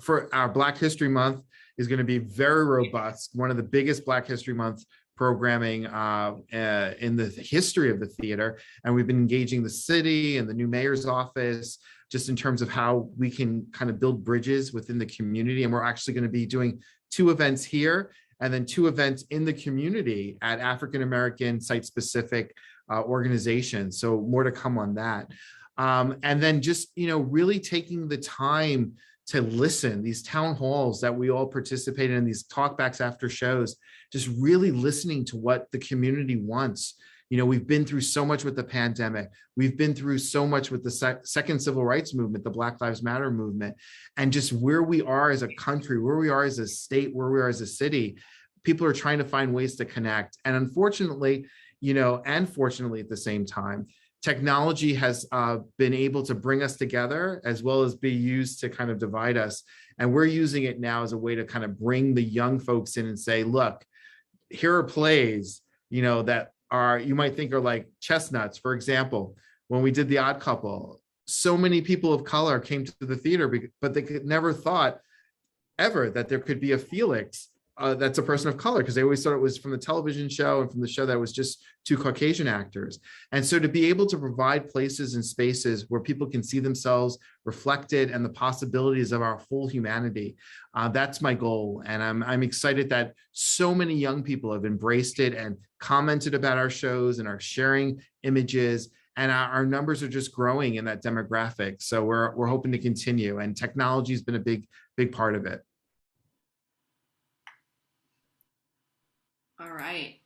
for our Black History Month is going to be very robust. One of the biggest Black History Month programming in the history of the theater. And we've been engaging the city and the new mayor's office just in terms of how we can kind of build bridges within the community. And we're actually going to be doing 2 events here and then 2 events in the community at African-American site-specific organizations. So more to come on that. And then just, really taking the time to listen, these town halls that we all participate in, these talkbacks after shows, just really listening to what the community wants. We've been through so much with the pandemic. We've been through so much with the second civil rights movement, the Black Lives Matter movement, and just where we are as a country, where we are as a state, where we are as a city. People are trying to find ways to connect. And unfortunately, and fortunately at the same time, technology has been able to bring us together as well as be used to kind of divide us. And we're using it now as a way to kind of bring the young folks in and say, look, here are plays, that you might think are like chestnuts. For example, when we did The Odd Couple, so many people of color came to the theater, but they could never thought ever that there could be a Felix that's a person of color, because they always thought it was from the television show and from the show that was just 2 Caucasian actors. And so to be able to provide places and spaces where people can see themselves reflected and the possibilities of our full humanity, that's my goal. And I'm excited that so many young people have embraced it and commented about our shows and are sharing images. And our numbers are just growing in that demographic. So we're hoping to continue. And technology has been a big part of it. All right.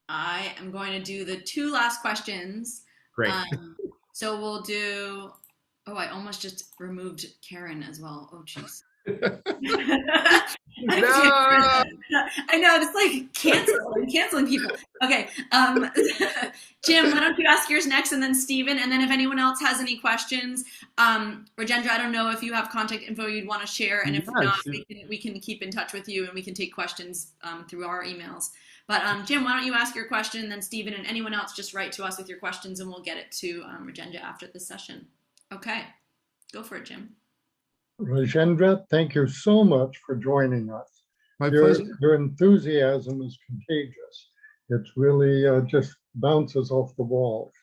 I am going to do the 2 last questions. Great. So we'll do, I almost just removed Karen as well. Oh, jeez. No! I know, it's like canceling people. Okay. Jim, why don't you ask yours next, and then Stephen, and then if anyone else has any questions, Rajendra, I don't know if you have contact info you'd want to share, and if not, we can keep in touch with you and we can take questions through our emails. But Jim, why don't you ask your question, and then Stephen and anyone else just write to us with your questions, and we'll get it to Rajendra after this session. Okay, go for it, Jim. Rajendra, thank you so much for joining us. My pleasure. Your enthusiasm is contagious. It's really just bounces off the walls.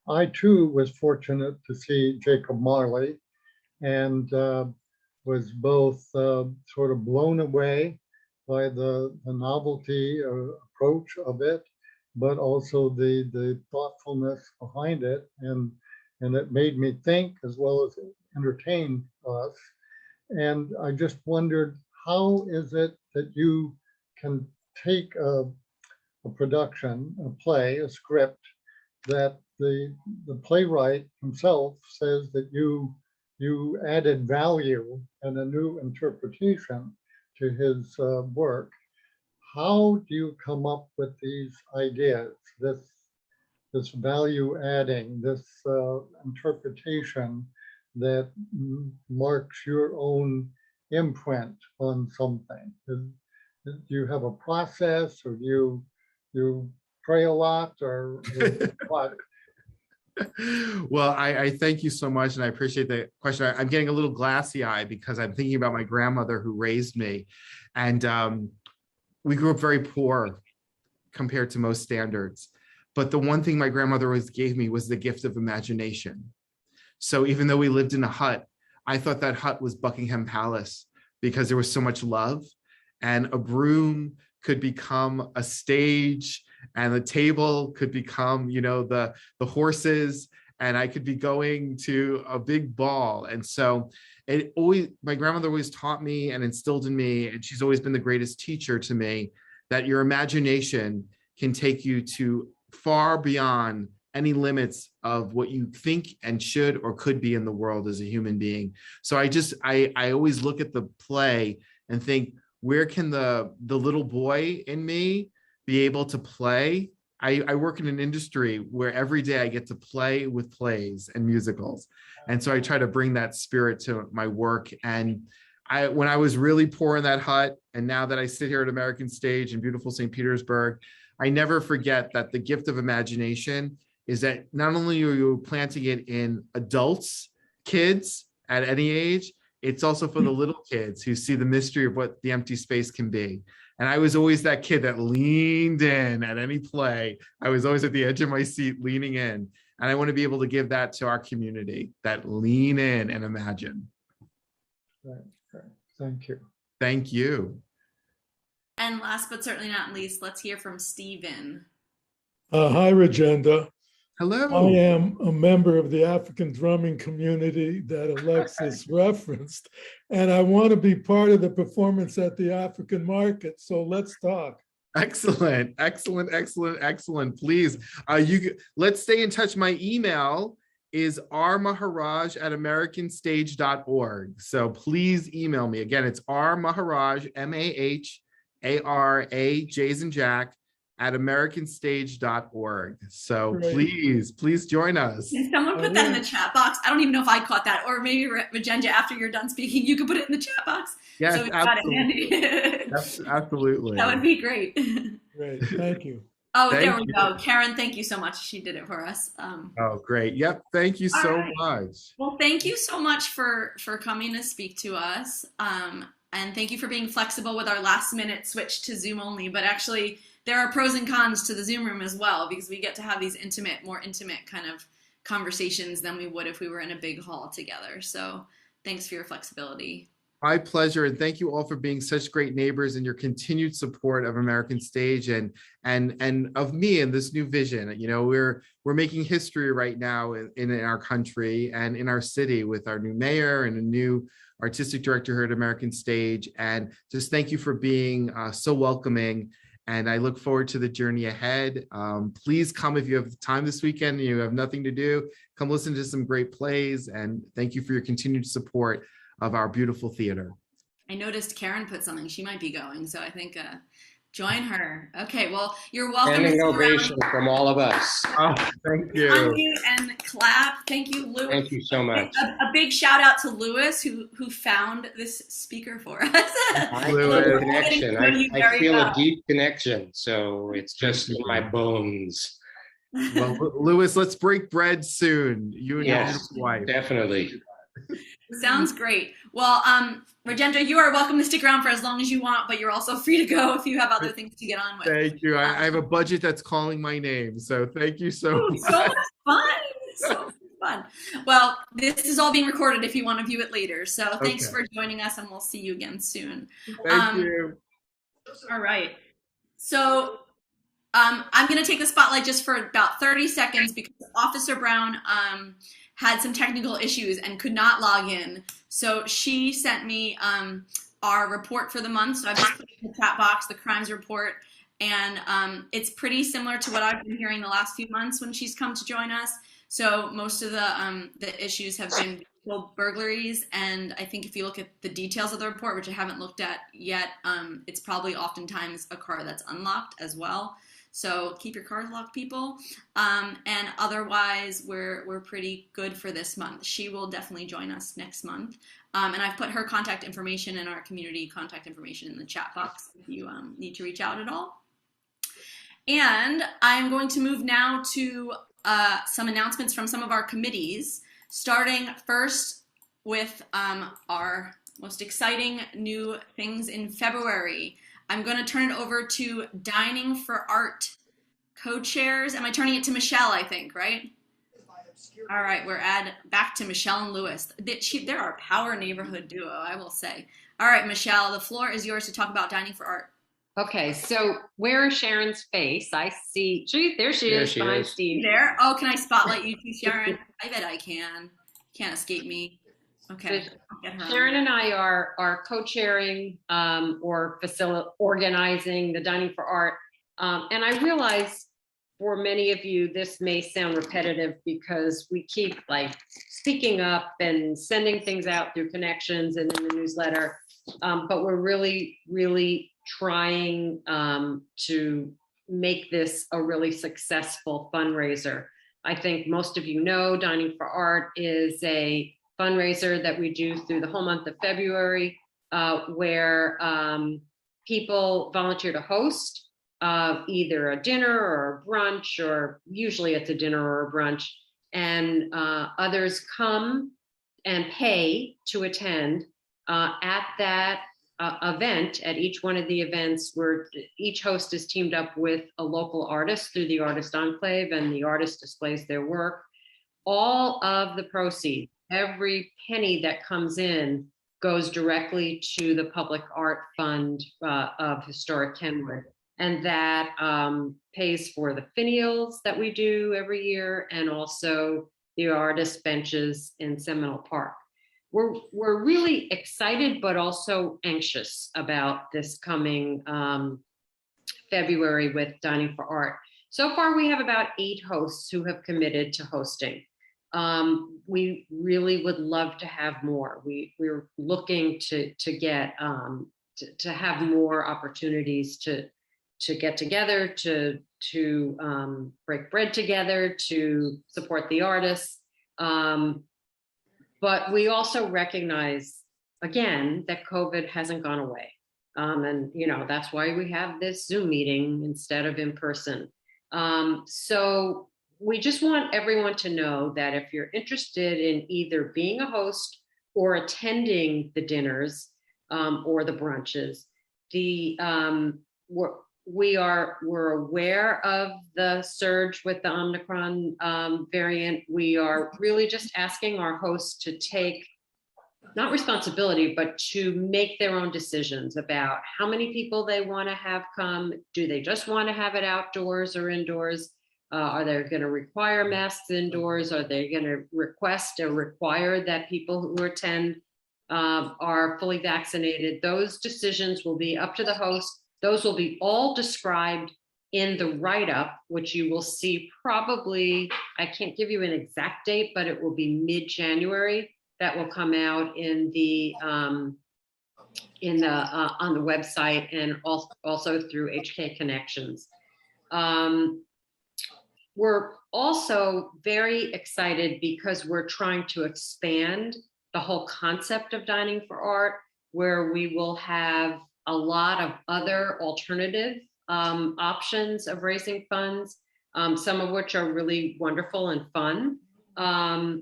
I too was fortunate to see Jacob Marley, and was both sort of blown away by the novelty approach of it, but also the thoughtfulness behind it. And it made me think as well as entertain us. And I just wondered, how is it that you can take a production, a play, a script, that the playwright himself says that you added value and a new interpretation to his work? How do you come up with these ideas, this value adding, this interpretation that marks your own imprint on something? Do you have a process, or do you pray a lot, or what? Well, I thank you so much, and I appreciate the question. I'm getting a little glassy-eyed because I'm thinking about my grandmother who raised me, and we grew up very poor compared to most standards. But the one thing my grandmother always gave me was the gift of imagination. So even though we lived in a hut, I thought that hut was Buckingham Palace because there was so much love, and a broom could become a stage, and the table could become, you know, the horses, and I could be going to a big ball. And so it always, my grandmother always taught me and instilled in me, and she's always been the greatest teacher to me, that your imagination can take you to far beyond any limits of what you think and should or could be in the world as a human being. So I always look at the play and think, where can the little boy in me be able to play? I work in an industry where every day I get to play with plays and musicals. And so I try to bring that spirit to my work. And when I was really poor in that hut, and now that I sit here at American Stage in beautiful St. Petersburg, I never forget that the gift of imagination is that not only are you planting it in adults, kids at any age, it's also for the little kids who see the mystery of what the empty space can be. And I was always that kid that leaned in at any play. I was always at the edge of my seat leaning in. And I want to be able to give that to our community, that lean in and imagine. Right. Thank you. Thank you. And last but certainly not least, let's hear from Stephen. Hi, Rajendra. Hello. I am a member of the African drumming community that Alexis referenced, and I want to be part of the performance at the African market. So let's talk. Excellent. Please, let's stay in touch. My email is rmaharaj@americanstage.org. So please email me. Again, it's rmaharaj, MAHARAJ as in Jack, @americanstage.org. So Great. please join us. Can someone put that in the chat box? I don't even know if I caught that, or maybe Rajendra, after you're done speaking, you could put it in the chat box. Yes, so we've got it handy. Absolutely. That would be great. Great, thank you. Oh, there we go. Karen, thank you so much. She did it for us. Oh, great. Yep. Thank you so much. Well, thank you so much for coming to speak to us. And thank you for being flexible with our last minute switch to Zoom only. But actually, there are pros and cons to the Zoom room as well, because we get to have these more intimate kind of conversations than we would if we were in a big hall together. So thanks for your flexibility. My pleasure, and thank you all for being such great neighbors and your continued support of American Stage and of me and this new vision. You know, we're making history right now in our country and in our city with our new mayor and a new artistic director here at American Stage. And just thank you for being so welcoming. And I look forward to the journey ahead. Please come if you have time this weekend and you have nothing to do. Come listen to some great plays. And thank you for your continued support of our beautiful theater. I noticed Karen put something. She might be going. So I think join her. Okay, well, you're welcome. Standing ovation from all of us. Oh, thank you. Unmute and clap. Thank you, Louis. Thank you so much. A big shout out to Lewis who found this speaker for us. I feel a connection. I feel a deep connection. So it's just in my bones. Well, Lewis, let's break bread soon. You and your wife. Definitely. Sounds great. Well, Rajendra, you are welcome to stick around for as long as you want, but you're also free to go if you have other things to get on with. Thank you. I have a budget that's calling my name, so thank you so much. So much fun. So fun. Well, this is all being recorded if you want to view it later. So thanks for joining us, and we'll see you again soon. Thank you. All right. So I'm going to take the spotlight just for about 30 seconds because Officer Brown had some technical issues and could not log in. So she sent me our report for the month. So I just put it in the chat box, the crimes report. And it's pretty similar to what I've been hearing the last few months when she's come to join us. So most of the issues have been burglaries. And I think if you look at the details of the report, which I haven't looked at yet, it's probably oftentimes a car that's unlocked as well. So keep your cars locked, people. And otherwise, we're pretty good for this month. She will definitely join us next month. And I've put her contact information and our community contact information in the chat box if you need to reach out at all. And I'm going to move now to some announcements from some of our committees, starting first with our most exciting new things in February. I'm going to turn it over to Dining for Art co-chairs. Am I turning it to Michelle, I think, right? All right, we're back to Michelle and Lewis. They're our power neighborhood duo, I will say. All right, Michelle, the floor is yours to talk about Dining for Art. Okay, so where is Sharon's face? I see, there she is behind Steve. There? Oh, can I spotlight you too, Sharon? I bet I can. Can't escape me. Okay. Sharon and I are co-chairing or organizing the Dining for Art. And I realize for many of you, this may sound repetitive because we keep like speaking up and sending things out through connections and in the newsletter. But we're really, really trying to make this a really successful fundraiser. I think most of you know Dining for Art is a fundraiser that we do through the whole month of February, where people volunteer to host either a dinner or a brunch, or usually it's a dinner or a brunch, and others come and pay to attend at that event. At each one of the events, where each host is teamed up with a local artist through the Artist Enclave, and the artist displays their work. All of the proceeds, every penny that comes in, goes directly to the Public Art Fund of Historic Kenwood. And that pays for the finials that we do every year, and also the artist benches in Seminole Park. We're really excited, but also anxious about this coming February with Dining for Art. So far, we have about 8 hosts who have committed to hosting. We really would love to have more. We're looking to get to have more opportunities to get together, to break bread together, to support the artists. But we also recognize, again, that COVID hasn't gone away. And, that's why we have this Zoom meeting instead of in person. So we just want everyone to know that if you're interested in either being a host or attending the dinners or the brunches, we're aware of the surge with the Omicron variant. We are really just asking our hosts to take, not responsibility, but to make their own decisions about how many people they want to have come. Do they just want to have it outdoors or indoors? Are they going to require masks indoors? Are they going to request or require that people who attend are fully vaccinated? Those decisions will be up to the host. Those will be all described in the write-up, which you will see probably, I can't give you an exact date, but it will be mid-January. That will come out on the website, and also through HK Connections. We're also very excited because we're trying to expand the whole concept of Dining for Art, where we will have a lot of other alternative options of raising funds, some of which are really wonderful and fun. That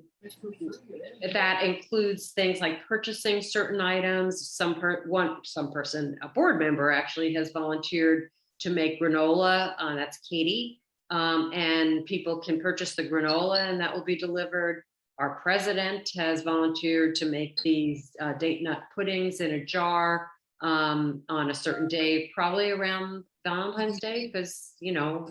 includes things like purchasing certain items. Some person, a board member actually, has volunteered to make granola. That's Katie. And people can purchase the granola and that will be delivered. Our president has volunteered to make these date nut puddings in a jar on a certain day, probably around Valentine's Day, because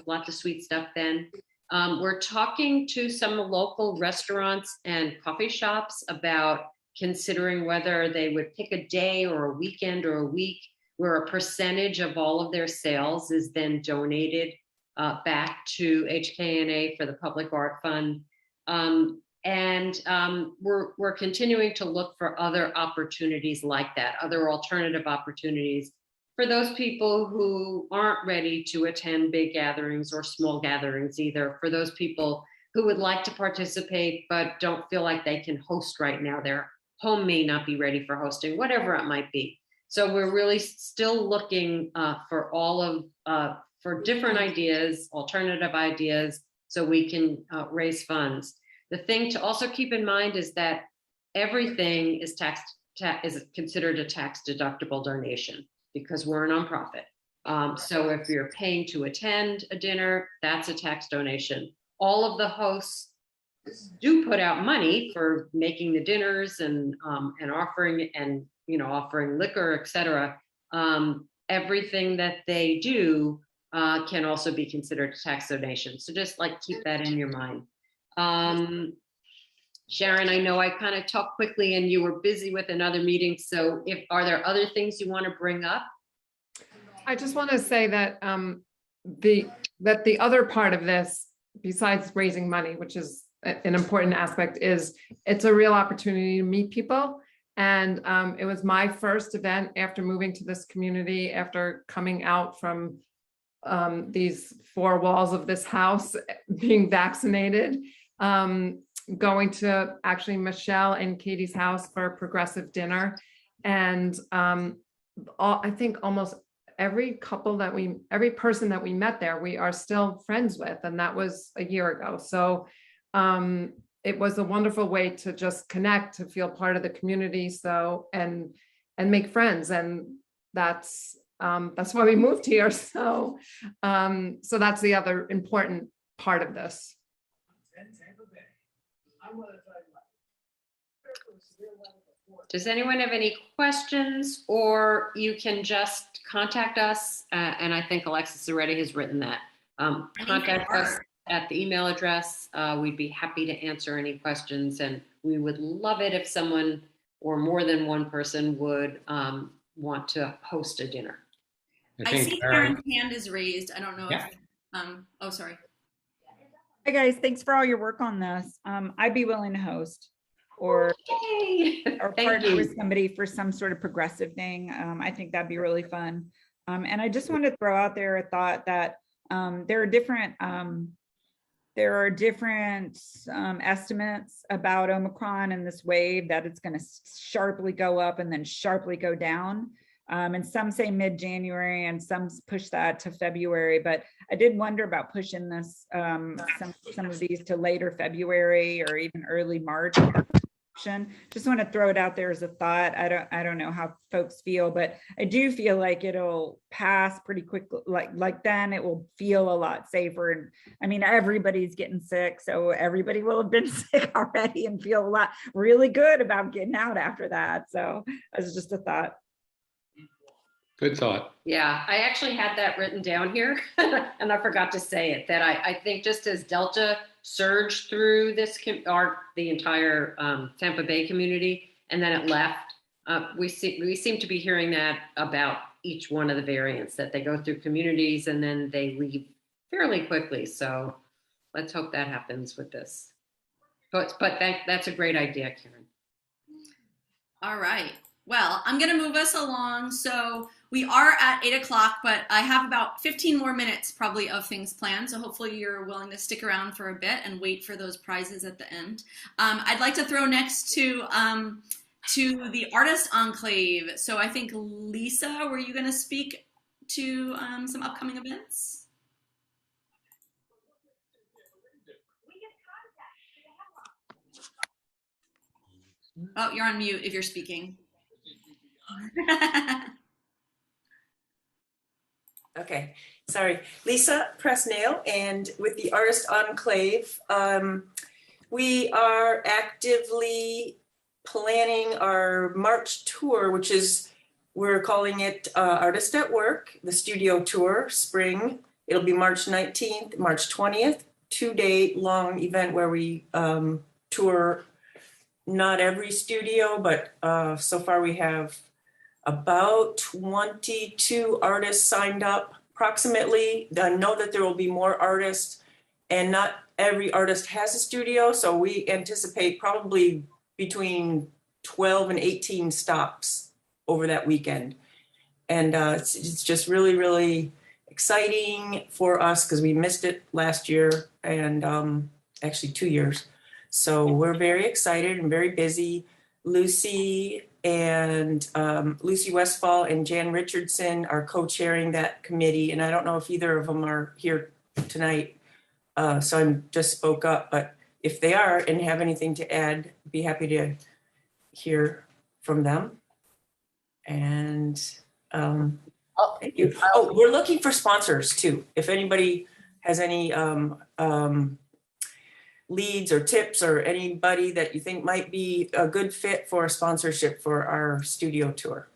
lots of sweet stuff then. We're talking to some local restaurants and coffee shops about considering whether they would pick a day or a weekend or a week where a percentage of all of their sales is then donated back to HKNA for the Public Art Fund. We're continuing to look for other opportunities like that, other alternative opportunities for those people who aren't ready to attend big gatherings or small gatherings either, for those people who would like to participate but don't feel like they can host right now. Their home may not be ready for hosting, whatever it might be. So we're really still looking for for different ideas, alternative ideas, so we can raise funds. The thing to also keep in mind is that everything is considered a tax deductible donation because we're a nonprofit. So if you're paying to attend a dinner, that's a tax donation. All of the hosts do put out money for making the dinners and offering offering liquor, etc. Everything that they do can also be considered a tax donation. So just like keep that in your mind. Sharon, I know I kind of talked quickly and you were busy with another meeting. So are there other things you want to bring up? I just want to say that the other part of this, besides raising money, which is an important aspect, is it's a real opportunity to meet people. And it was my first event after moving to this community, after coming out from these four walls of this house, being vaccinated, going to actually Michelle and Katie's house for a progressive dinner. And I think almost every person that we met there, we are still friends with, and that was a year ago. So it was a wonderful way to just connect, to feel part of the community, so and make friends, and that's why we moved here. So so that's the other important part of this. Does anyone have any questions, or you can just contact us? And I think Alexis already has written that. Contact us at the email address. We'd be happy to answer any questions, and we would love it if someone or more than one person would want to host a dinner. I see Karen's hand is raised. I don't know if, oh, sorry. Hi guys, thanks for all your work on this. I'd be willing to host or partner with somebody for some sort of progressive thing. I think that'd be really fun. And I just wanted to throw out there a thought that there are different estimates about Omicron and this wave, that it's going to sharply go up and then sharply go down. And some say mid-January and some push that to February, but I did wonder about pushing this, some of these to later February or even early March. Just want to throw it out there as a thought. I don't know how folks feel, but I do feel like it'll pass pretty quickly. Like then it will feel a lot safer. And I mean, everybody's getting sick, so everybody will have been sick already and feel really good about getting out after that. So that's just a thought. Good thought. Yeah, I actually had that written down here and I forgot to say it, that I think just as Delta surged through the entire Tampa Bay community, and then it left, we seem to be hearing that about each one of the variants, that they go through communities and then they leave fairly quickly. So let's hope that happens with this. But that's a great idea, Karen. All right. Well, I'm going to move us along. So we are at 8 o'clock, but I have about 15 more minutes probably of things planned. So hopefully you're willing to stick around for a bit and wait for those prizes at the end. I'd like to throw next to the Artist Enclave. So I think, Lisa, were you going to speak to some upcoming events? Oh, you're on mute if you're speaking. Okay, sorry. Lisa Presnell, and with the Artist Enclave, we are actively planning our March tour, which is, we're calling it Artist at Work, the studio tour, spring. It'll be March 19th, March 20th, 2-day long event where we tour not every studio, but so far we have about 22 artists signed up approximately. I know that there will be more artists, and not every artist has a studio, so we anticipate probably between 12 and 18 stops over that weekend. And it's just really, really exciting for us because we missed it last year, and actually 2 years. So we're very excited and very busy. Lucy Westfall and Jan Richardson are co-chairing that committee, and I don't know if either of them are here tonight, so I just spoke up, but if they are and have anything to add, I'd be happy to hear from them. And Oh, thank you. Oh, we're looking for sponsors too. If anybody has any leads or tips or anybody that you think might be a good fit for a sponsorship for our studio tour.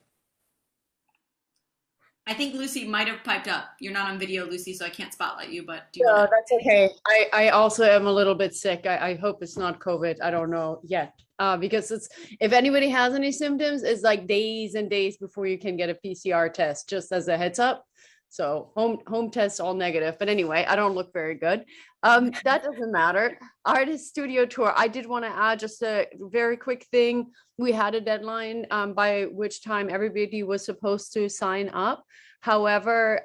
I think Lucy might have piped up. You're not on video, Lucy, so I can't spotlight you, but do you No, want to? that's okay. I also am a little bit sick. I hope it's not COVID. I don't know yet. Because it's, if anybody has any symptoms, it's like days and days before you can get a PCR test, just as a heads up. So home tests all negative. But anyway, I don't look very good. That doesn't matter. Artist studio tour. I did want to add just a very quick thing. We had a deadline by which time everybody was supposed to sign up. However,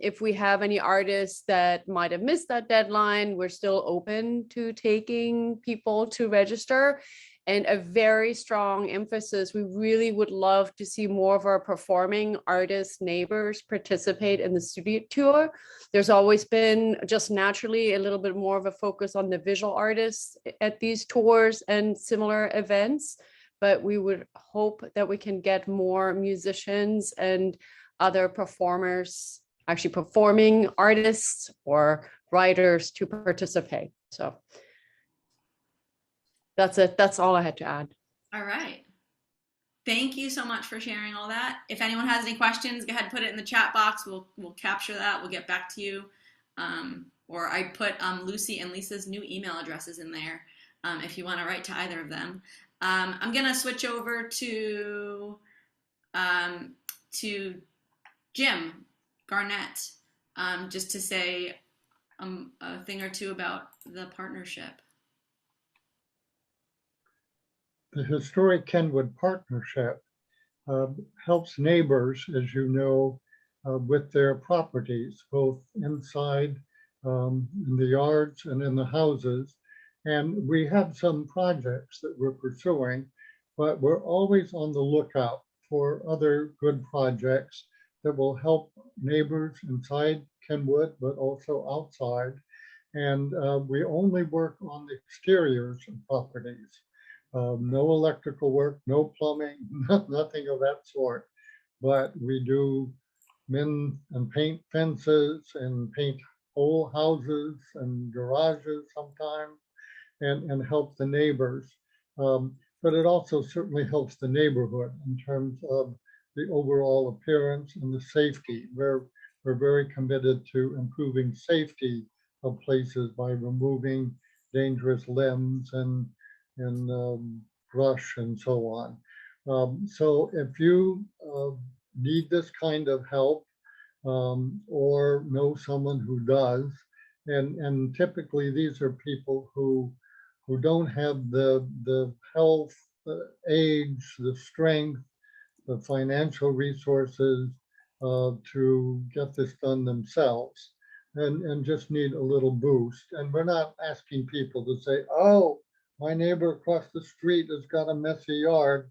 if we have any artists that might have missed that deadline, we're still open to taking people to register. And a very strong emphasis, we really would love to see more of our performing artists, neighbors participate in the studio tour. There's always been just naturally a little bit more of a focus on the visual artists at these tours and similar events, but we would hope that we can get more musicians and other performers, actually performing artists or writers to participate. So that's it. That's all I had to add. All right. Thank you so much for sharing all that. If anyone has any questions, go ahead and put it in the chat box. We'll capture that. We'll get back to you. Or I put Lucy and Lisa's new email addresses in there if you want to write to either of them. I'm going to switch over to Jim Garnett just to say a thing or two about the partnership. The Historic Kenwood Partnership helps neighbors, as you know, with their properties, both inside in the yards and in the houses. And we have some projects that we're pursuing, but we're always on the lookout for other good projects that will help neighbors inside Kenwood, but also outside. And we only work on the exteriors of properties. No electrical work, no plumbing, nothing of that sort. But we do mend and paint fences and paint whole houses and garages sometimes and help the neighbors. But it also certainly helps the neighborhood in terms of the overall appearance and the safety. We're very committed to improving safety of places by removing dangerous limbs and brush and so on. So if you need this kind of help or know someone who does, and typically these are people who don't have the health, the age, the strength, the financial resources to get this done themselves and just need a little boost. And we're not asking people to say, oh, my neighbor across the street has got a messy yard,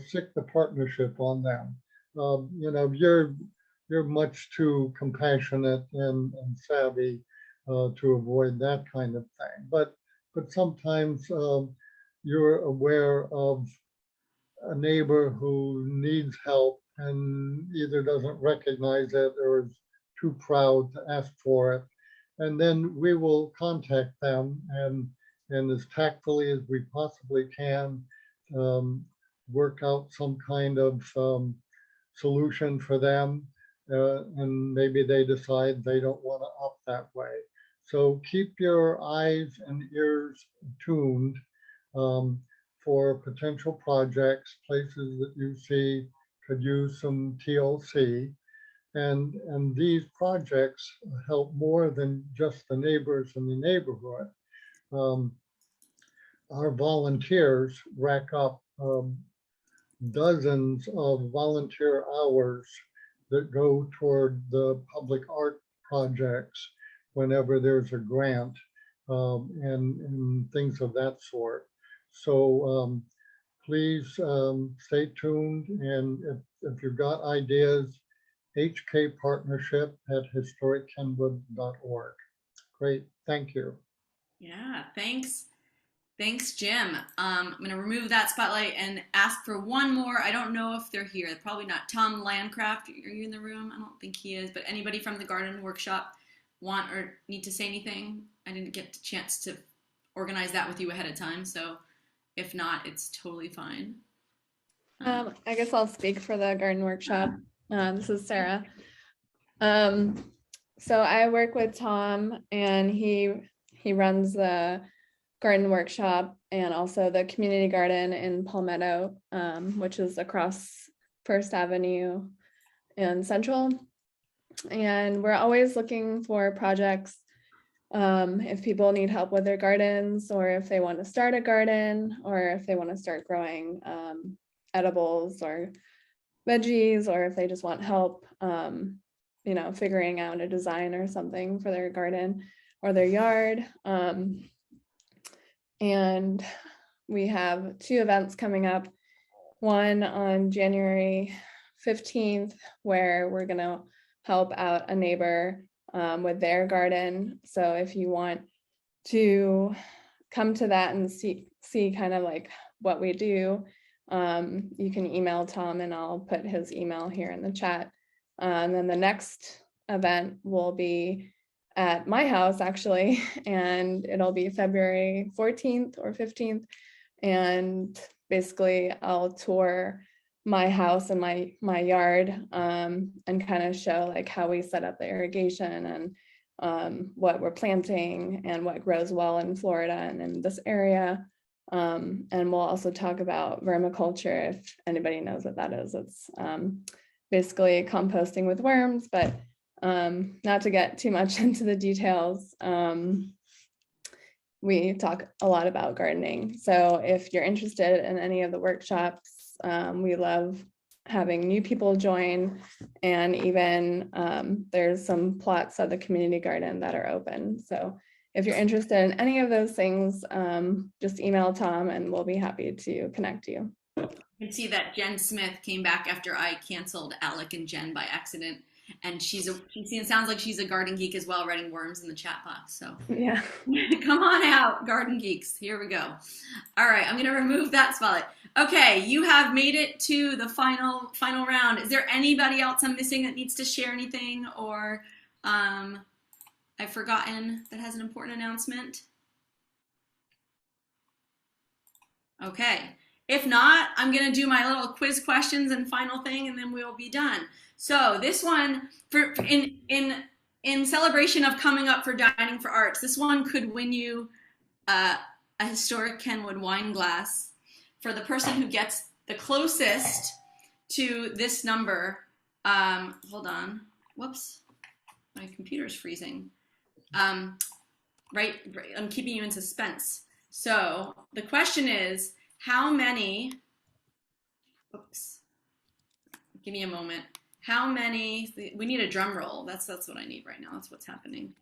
sick the partnership on them. You're much too compassionate and savvy to avoid that kind of thing. But sometimes you're aware of a neighbor who needs help and either doesn't recognize it or is too proud to ask for it. And then we will contact them and as tactfully as we possibly can, work out some kind of solution for them. And maybe they decide they don't want to opt that way. So keep your eyes and ears tuned for potential projects, places that you see could use some TLC. And these projects help more than just the neighbors in the neighborhood. Our volunteers rack up dozens of volunteer hours that go toward the public art projects whenever there's a grant and things of that sort. So please stay tuned. And if you've got ideas, hkpartnership@historickenwood.org. Great, thank you. Yeah, thanks Thanks, Jim. I'm going to remove that spotlight and ask for one more. I don't know if they're here. Probably not. Tom Landcraft, are you in the room? I don't think he is. But anybody from the garden workshop want or need to say anything? I didn't get a chance to organize that with you ahead of time. So if not, it's totally fine. I guess I'll speak for the garden workshop. This is Sarah. So I work with Tom, and he runs the garden workshop and also the community garden in Palmetto, which is across First Avenue and Central. And we're always looking for projects if people need help with their gardens, or if they want to start a garden, or if they want to start growing edibles or veggies, or if they just want help, figuring out a design or something for their garden or their yard. And we have 2 events coming up. One on January 15th, where we're going to help out a neighbor with their garden. So if you want to come to that and see kind of like what we do, you can email Tom, and I'll put his email here in the chat. And then the next event will be at my house, actually, and it'll be February 14th or 15th. And basically I'll tour my house and my yard, and kind of show like how we set up the irrigation and what we're planting and what grows well in Florida and in this area. And we'll also talk about vermiculture, if anybody knows what that is. It's basically composting with worms, but not to get too much into the details. We talk a lot about gardening. So if you're interested in any of the workshops, we love having new people join, and even there's some plots at the community garden that are open. So if you're interested in any of those things, just email Tom and we'll be happy to connect you. You can see that Jen Smith came back after I canceled Alec and Jen by accident. And she sounds like she's a garden geek as well, writing worms in the chat box. So yeah, come on out, garden geeks. Here we go. All right, I'm going to remove that spotlight. Okay, you have made it to the final round. Is there anybody else I'm missing that needs to share anything, or I've forgotten that has an important announcement? Okay. If not, I'm going to do my little quiz questions and final thing, and then we'll be done. So this one, in celebration of coming up for Dining for Arts, this one could win you a historic Kenwood wine glass for the person who gets the closest to this number. Hold on. Whoops. My computer's freezing. Right, I'm keeping you in suspense. So the question is, how many, oops, give me a moment. How many, we need a drum roll. That's what I need right now. That's what's happening.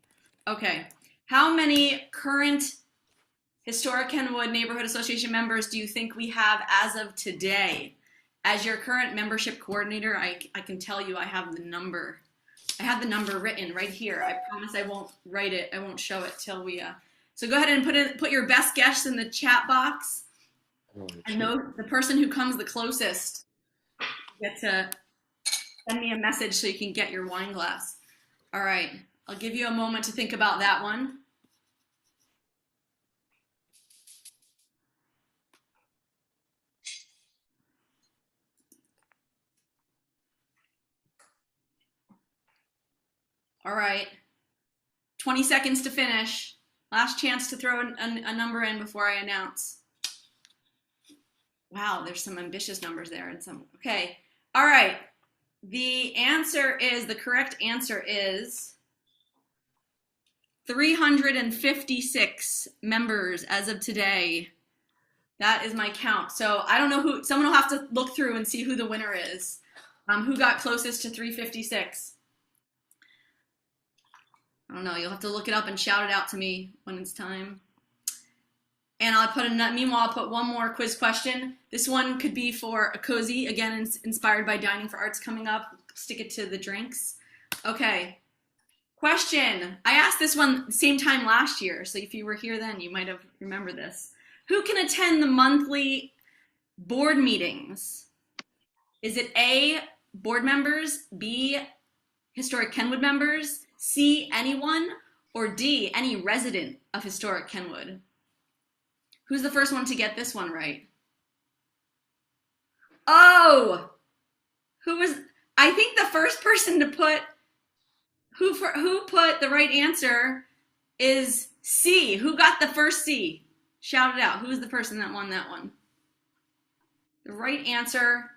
Okay. How many current Historic Kenwood Neighborhood Association members do you think we have as of today? As your current membership coordinator, I can tell you I have the number. I have the number written right here. I promise I won't write it. I won't show it till we, so go ahead and put your best guess in the chat box. And know the person who comes the closest get to send me a message so you can get your wine glass. All right, I'll give you a moment to think about that one. All right, 20 seconds to finish. Last chance to throw a number in before I announce. Wow, there's some ambitious numbers there and some, okay. All right, the correct answer is 356 members as of today. That is my count. So I don't know who, someone will have to look through and see who the winner is. Who got closest to 356? I don't know, you'll have to look it up and shout it out to me when it's time. And meanwhile, I'll put one more quiz question. This one could be for a cozy, again, inspired by Dining for Arts coming up. Stick it to the drinks. Okay, question. I asked this one the same time last year, so if you were here then, you might have remembered this. Who can attend the monthly board meetings? Is it A, board members, B, Historic Kenwood members, C, anyone, or D, any resident of Historic Kenwood? Who's the first one to get this one right? Oh, I think the first person to put, who put the right answer is C. Who got the first C? Shout it out. Who's the person that won that one? The right answer,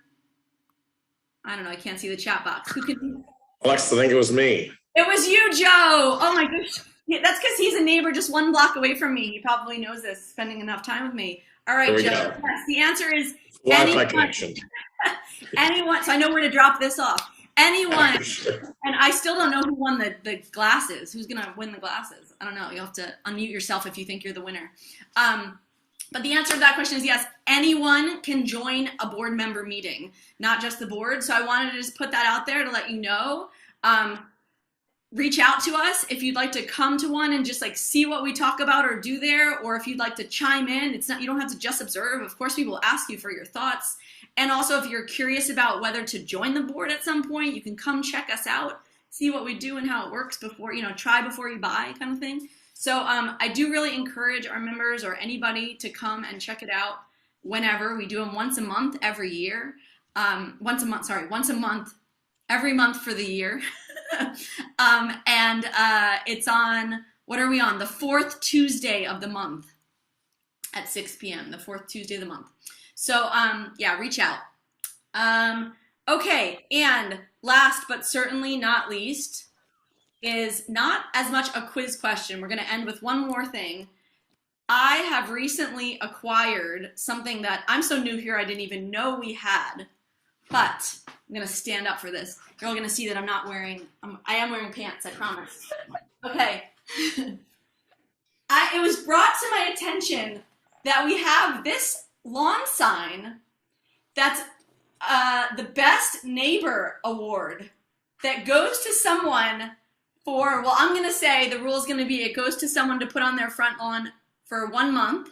I don't know, I can't see the chat box. Who can? Alex, I think it was me. It was you, Joe. Oh my gosh. Yeah, that's because he's a neighbor just one block away from me. He probably knows this, spending enough time with me. All right, Joe. Yes, the answer is Wi-Fi connection. Anyone. So I know where to drop this off. Anyone. And I still don't know who won the glasses. Who's going to win the glasses? I don't know. You'll have to unmute yourself if you think you're the winner. But the answer to that question is yes, anyone can join a board member meeting, not just the board. So I wanted to just put that out there to let you know. Reach out to us if you'd like to come to one and just like see what we talk about or do there, or if you'd like to chime in. It's not, you don't have to just observe. Of course, we will ask you for your thoughts. And also, if you're curious about whether to join the board at some point, you can come check us out, see what we do and how it works before, try before you buy kind of thing. So I do really encourage our members or anybody to come and check it out whenever. We do them once a month every year. Once a month, every month for the year. And it's on, what are we on? The 4th Tuesday of the month at 6 p.m., the 4th Tuesday of the month. So yeah, reach out. Okay, and last but certainly not least is not as much a quiz question. We're gonna end with one more thing. I have recently acquired something that I'm so new here I didn't even know we had, but I'm gonna stand up for this. You're all gonna see that I'm not wearing, I am wearing pants, I promise. Okay. It was brought to my attention that we have this lawn sign that's the Best Neighbor Award that goes to someone for, well, I'm gonna say the rule is gonna be it goes to someone to put on their front lawn for 1 month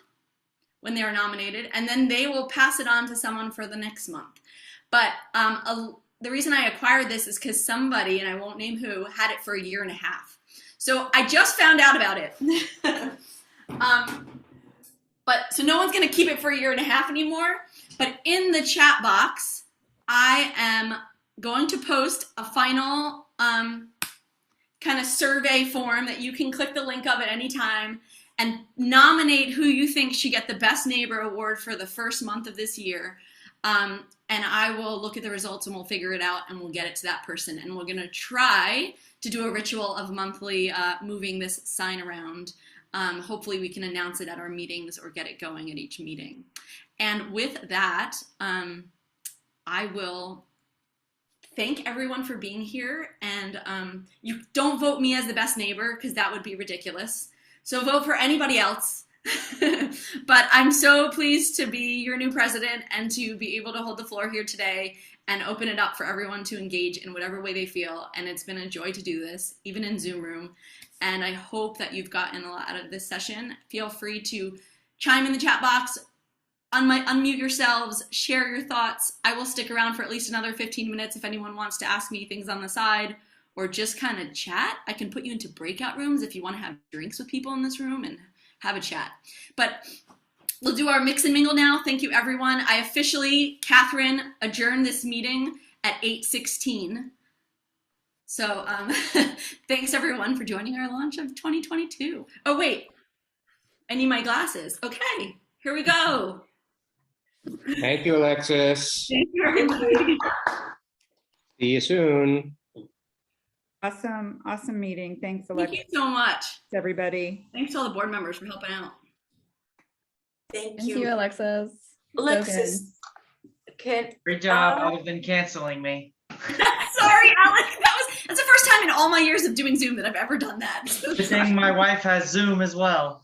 when they are nominated, and then they will pass it on to someone for the next month. But the reason I acquired this is because somebody, and I won't name who, had it for 1.5 years. So I just found out about it. So no one's going to keep it for 1.5 years anymore. But in the chat box, I am going to post a final kind of survey form that you can click the link of at any time and nominate who you think should get the Best Neighbor Award for the first month of this year. And I will look at the results and we'll figure it out and we'll get it to that person. And we're gonna try to do a ritual of monthly moving this sign around. Hopefully we can announce it at our meetings or get it going at each meeting. And with that, I will thank everyone for being here. And you don't vote me as the best neighbor because that would be ridiculous. So vote for anybody else. But I'm so pleased to be your new president and to be able to hold the floor here today and open it up for everyone to engage in whatever way they feel. And it's been a joy to do this, even in Zoom room. And I hope that you've gotten a lot out of this session. Feel free to chime in the chat box, unmute yourselves, share your thoughts. I will stick around for at least another 15 minutes if anyone wants to ask me things on the side or just kind of chat. I can put you into breakout rooms if you want to have drinks with people in this room and have a chat. But we'll do our mix and mingle now. Thank you, everyone. I officially, Catherine, adjourned this meeting at 8:16. So thanks, everyone, for joining our launch of 2022. Oh, wait. I need my glasses. Okay, here we go. Thank you, Alexis. Thank you, everybody. See you soon. Awesome meeting. Thanks, Alexis. Thank you so much, everybody. Thanks to all the board members for helping out. Thank you, Alexis. Alexis, Great job, other than canceling me. Sorry, Alex. That's the first time in all my years of doing Zoom that I've ever done that. Good thing my wife has Zoom as well.